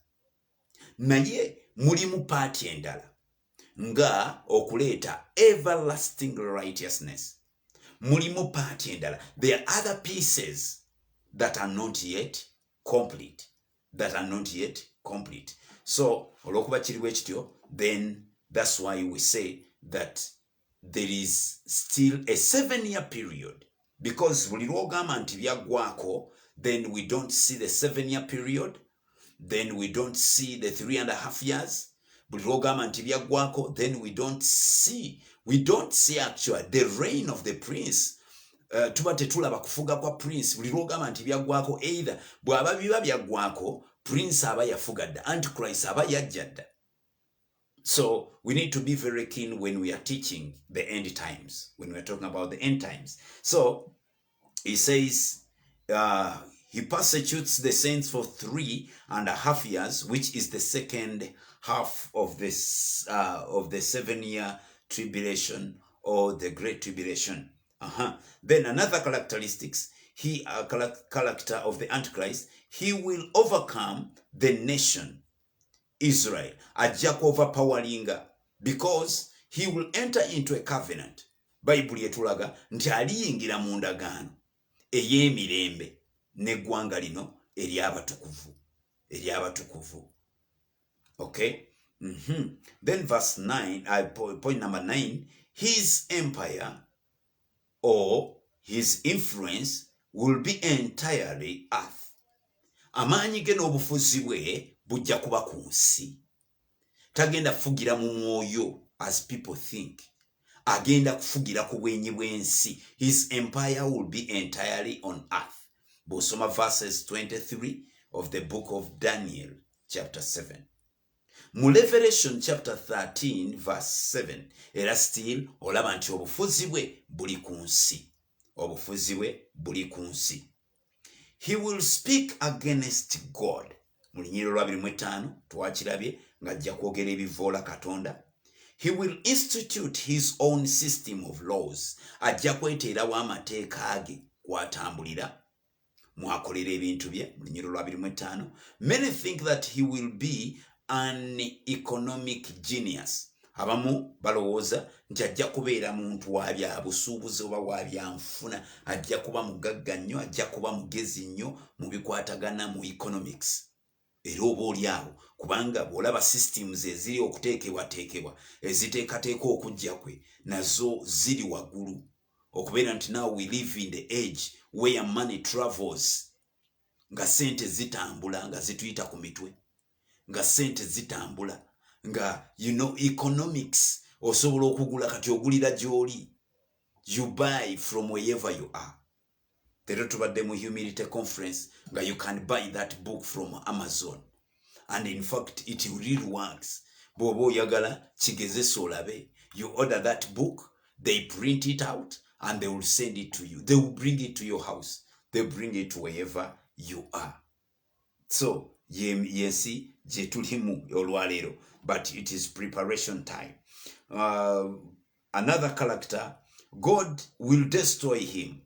Naye mulimu paati endala nga okuleeta everlasting righteousness. Mulimu paati endala. There are other pieces that are not yet complete. So olwokuba kiri bwe kityo, then that's why we say that there is still a 7-year period, because buli lwogamba nti byaggwako, then we don't see the 7-year period, then we don't see the 3.5 years. Buli lwogamba nti byaggwako, then we don't see actually the reign of the prince. Tuba tetulaba kufuga kwa prince. Buli lwogamba nti byaggwako, either bw'aba biba byaggwako, prince aba yafugadda, Antichrist aba yajjadda. So we need to be very keen when we are teaching the end times, when we are talking about the end times. So he says, he persecutes the saints for 3.5 years, which is the second half of this of the 7-year tribulation or the great tribulation. Then another characteristics, character of the Antichrist, he will overcome the nation Israel, ajja overpowelinga, because he will enter into a covenant. Bible yetulaga nti aliyingira mu ndagaano ey'emirembe n'eggwanga lino ery'abatukuvu. Okay? Then verse 9, point number 9, his empire or his influence will be entirely earth. amaanyi ge n'obufuzi bwe bujja kuba ku nsi. Tagenda kufugira mu mwoyo as people think. Agenda kufugira ku bwenyi bw'ensi. His empire will be entirely on earth. Bw'osoma verses 23 of the book of Daniel chapter 7. Mu Revelation chapter 13 verse 7 era still olaba nti obufuzi bwe buli ku nsi. Obufuzi bwe buli ku nsi. He will speak against God. Mu Lunyiriro lwa 25 twakirabye ng'ajja kwogera ebivoola Katonda. He will institute his own system of laws. Ajja kweteerawo amateeka ge kwatambulira mwakolera ebintu bye. Mu Lunyiriro lwa 25. Many think that he will be an economic genius. Abamu balowooza nti ajja kubeera muntu wa bya busuubuzi oba wa byanfuna. Ajja kuba mugagga nnyo, ajja kuba mugezi nnyo mu bikwatagana mu economics. Era oba oli awo kubanga bw'olaba systems eziri okuteekebwateekebwa eziteekateeka okujja kwe nazo ziri waggulu. Okubeera nti now we live in the age where money travels. Nga sente zitambula nga zituyita ku mitwe. Nga sente zitambula nga economics osobola okugula kati ogulira gy'oli. You buy from wherever you are. Leero tubadde mu humility conference nga you can buy that book from Amazon. And in fact it really works. Bw'oba oyagala kigezesa olabe. You order that book, they print it out and they will send it to you. They will bring it to your house. They bring it to wherever you are. So yensi gye tulimu olwaleero, but it is preparation time. Another character, God will destroy him.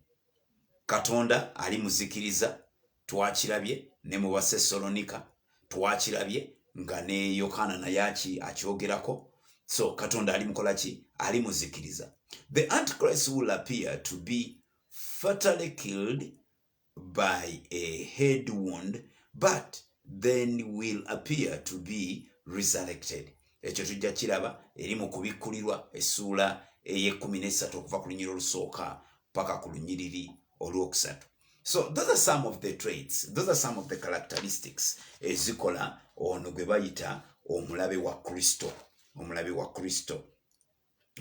Katonda ali muzikiriza. Twakirabye ne mu Basesalonika, twakirabye nga ne Yokaana naye akyogerako. So Katonda ali mukola ki? Ali muzikiriza. The Antichrist will appear to be fatally killed by a head wound, but then will appear to be resurrected. Ekyo tujja kiraba eri mu kubikkulirwa essuula ey'13 okuva ku lunyiriro olusooka paka ku lunyiriri olwokusatu. So those are some of the traits, those are some of the characteristics ezikola ono gwe bayita omulabe wa Kristo. Omulabe wa Kristo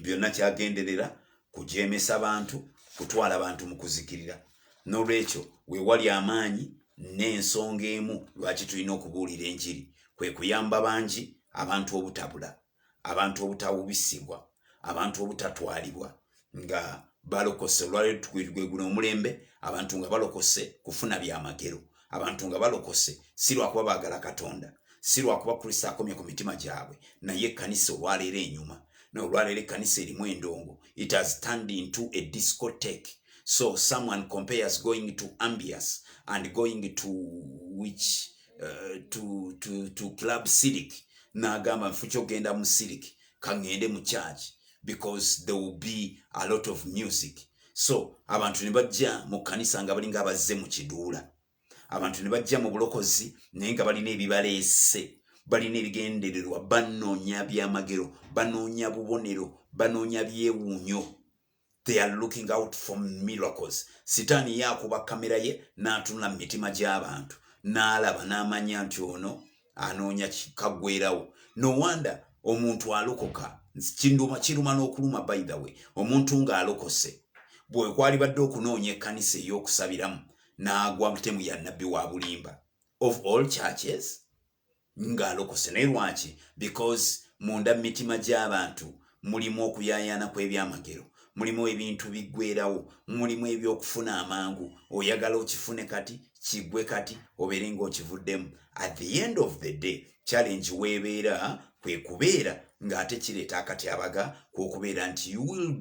byonna kyagenderera kujeemesa bantu, kutwala abantu mu kuzikirira. N'olwekyo weewali amaanyi n'ensonga emu lwaki tulina okubuulira enjiri kwe kuyamba bangi abantu obutabula, abantu obutawubisibwa, abantu obutatwalibwa nga balokose. Olwaleero tugwe guno omulembe abantu nga balokose kufuna byamagero, abantu nga balokose si lwakuba baagala Katonda, si lwakuba Kristo akomye ku mitima gyabwe, naye ekkanisa olwaleero enyuma. Olwaleero ekkanisa erimu endongo. It has turned into a discotheque. So someone compares going to Ambias and going to which to Club Civic. N'agamba nfuki ogenda mu Civic kangende mu church because there will be a lot of music. So abantu ne bajja mu kanisa nga balinga abazze mu kiduula. Abantu ne bajja mu bulokozi naye nga balina ebibaleese, balina ebigendererwa, banoonya byamagero, banoonya bubonero, banoonya byewuunyo. They are looking out for miracles. Sitaani yakuba kamera ye n'atunula mu mitima gy'abantu n'alaba n'amanya nti ono anoonya kikaggwerawo. No wonder omuntu alokoka. Kiruma n'okuluma by the way. Omuntu ng'alokose bwe kwali badde okunoonya ekkanisa ey'okusabiramu n'agwa mutemu ya nnabbi wa bulimba of all churches ng'alokose. Naye lwaki? Because munda mu mitima gy'abantu mulimu okuyaayana kw'ebyamagero, mulimu ebintu biggwerawo, mulimu ebyokufuna amangu. Oyagala okifune kati, kiggwe kati, obeere ng'okivuddemu. At the end of the day, challenge weebeera kwe kubeera ng'ate kireeta akatyabaga kw'okubeera nti you will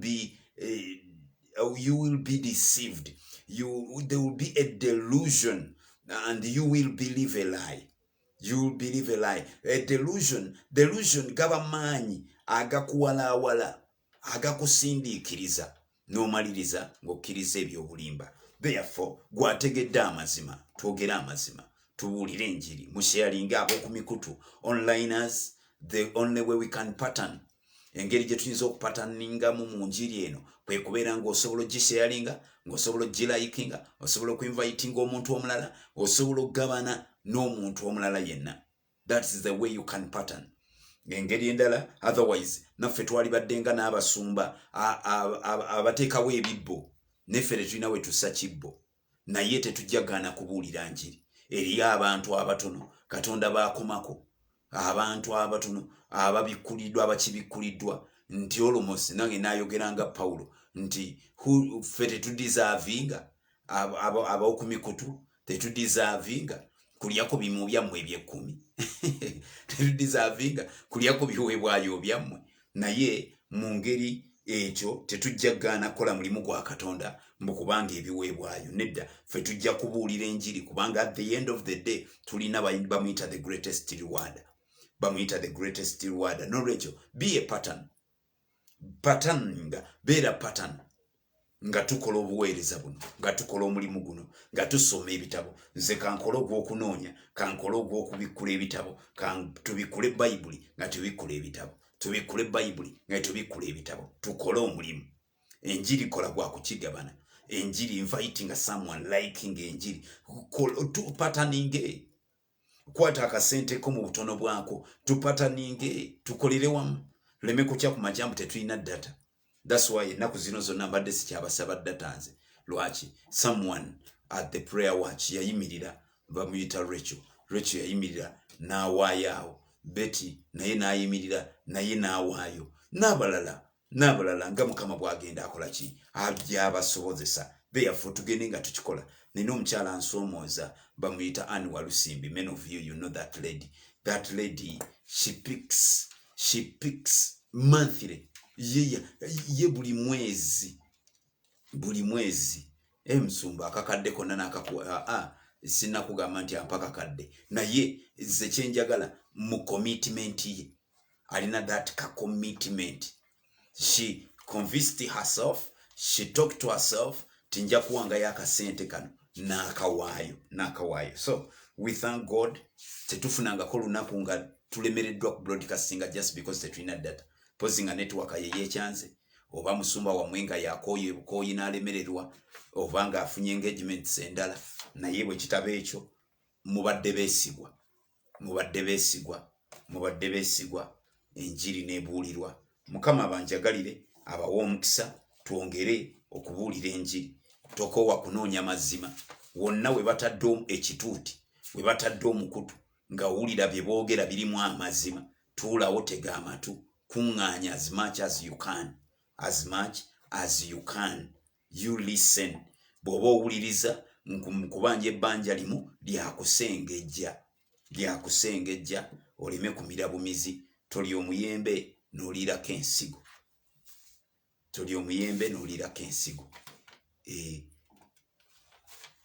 be deceived. There will be a delusion and you will believe a lie. You will believe a lie. A delusion gaba maanyi agakuwalaawala, agakusindiikiriza n'omaliriza ng'okkiriza ebyobulimba. Therefore, gwategedde amazima, twogere amazima, tubuulire enjiri, musharinga ab'oku mikutu, onliners, the only way we can pattern engeri gye tuyinza okupataningamu mu njiri eno kwe kubeera ng'osobola ogisharinga, ng'osobola ogirayikinga, osobola okuinvitinga omuntu omulala, osobola okugabana n'omuntu omulala yenna. That is the way you can pattern. Engeri endala, otherwise naffe twalibadde nga n'abasumba abateekawo ebibbo, neffe tetulina we tussa kibbo, naye tetujjagaana kubuulira njiri eri abantu abatono Katonda baakomako, abantu abatono ababikkuliddwa, abakibikkuliddwa, nti olomosi nange nayogeranga Pawulo nti ffe tetudisavinga ab'okumikutu, tetudisavinga kulyako bimu byammwe eby'ekkumi tetudisavinga kulyako biweebwayo byammwe, naye mu ngeri ekyo tetujjagaana kukola mulimu gwa Katonda mbu kubanga ebiweebwayo. Nedda, ffe tujja kubuulira enjiri kubanga at the end of the day tulina bamuyita the greatest reward. Bamuyita the greatest reward. Nolwekyo be a pattern. Patterninga, beera pattern. Nga tukola obuweereza buno, nga tukola omulimu guno, nga tusoma ebitabo. Nze kankola ogw'okunoonya, kankola ogw'okubikkula ebitabo, tubikkule Bayibuli nga tubikkula ebitabo, tubikkule Bayibuli nga tubikkula ebitabo, tukole omulimu. Enjiri kola gwa kukigabana. Enjiri inviting someone, liking enjiri. Tupataninge. Kwata akasente ko mu butono bwako, tupataninge, tukolere wamu. Leme kutya ku majambo tetulina data. That's why ennaku zino zonna mbadde sikyabasaba data nze. Lwaki? Someone at the prayer watch yayimirira, bamuyita Rachel yayimirira n'awaayo. Betty naye n'ayimirira naye n'awaayo. N'abalala nga Mukama bw'agenda akola ki? Ajja abasobozesa. Therefore tugende nga tukikola. Nina omukyala ansomooza bamuyita Anne Walusimbi. Many of you know that lady. That lady, she picks monthly. Ye buli mwezi. Musumba akakadde konna n'akakuwa. Sina kugamba nti ampaka kadde. Naye ze kyenjagala mu commitment ye. Alina that commitment. She convinced herself, she talked to herself, tinja kuwangayo akasente kano n'akawaayo. So we thank God. Tetufunangako lunaku nga tulemereddwa ku broadcastinga just because tetulina data. Pozi nga network ye yekyanze, oba musumba wamwe nga yakooye bukooyi n'alemererwa, oba nga afunye engagements endala. Naye bwe kitabo ekyo mubadde beesigwa enjiri n'ebuulirwa. Mukama abanjagalire, abawa omukisa, twongere okubuulira enjiri. Tokoowa kunoonya mazima. Wonna we batadde ekituuti, we batadde omukutu nga owulira bye boogera birimu amazima, tuulawo tega amatu, kuŋŋaanya as much as you can. You listen. Bw'oba owuliriza nkubanja ebbanja limu lyakusengejja oleme kumira bumizi. Toli omuyembe n'oliirako ensigo.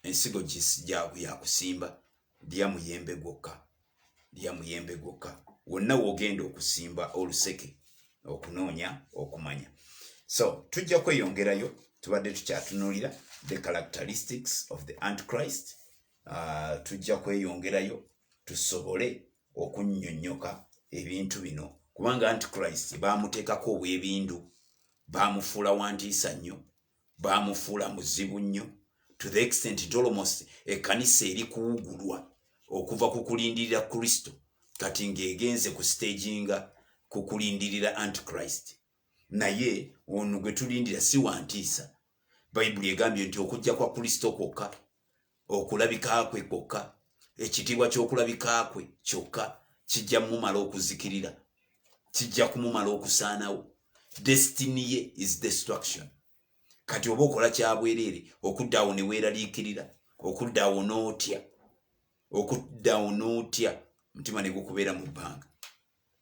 Ensigo yakusimba lya muyembe gwokka. Wonna wogenda okusimba oluseke okunoonya okumanya. So tujja kweyongerayo, tubadde tukyatunuulira the characteristics of the Antichrist. Tujja kweyongerayo tusobole okunnyonnyoka ebintu bino, kubanga Antichrist baamuteekako obwebindu, baamufuula wantiisa nnyo, baamufuula muzibu nnyo, to the extent nti almost ekkanisa eri kuwugulwa okuva ku kulindirira Kristo kati ng'egenze ku staginga ku kulindirira Antichrist. Naye ono gwe tulindira si wantiisa. Bayibuli egambye nti okujja kwa Kristo kwokka, okulabika kwe kwokka, ekitiibwa ky'okulabika kwe kyokka kijja mumala okuzikirira, kijja kumumala okusaanawo. Destiny ye is destruction. Kati oba okola kyabwerere, okuddaawo ne weeraliikirira, okuddaawo n'otya, mutima ne gukubeera mu bbanga.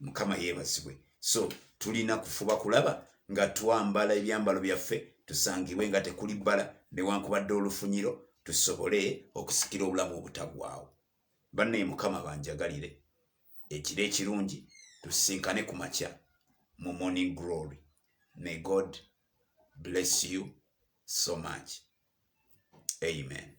Mukama yeebazibwe. So tulina kufuba kulaba nga twambala ebyambalo byaffe, tusangibwe nga tekuli bbala newankubadde olufunyiro, tusobole okusikira obulamu obutagwawo. Banne Mukama banjagalire. Ekiro ekirungi tusinkane ku makya mu morning glory. May God bless you so much. Amen.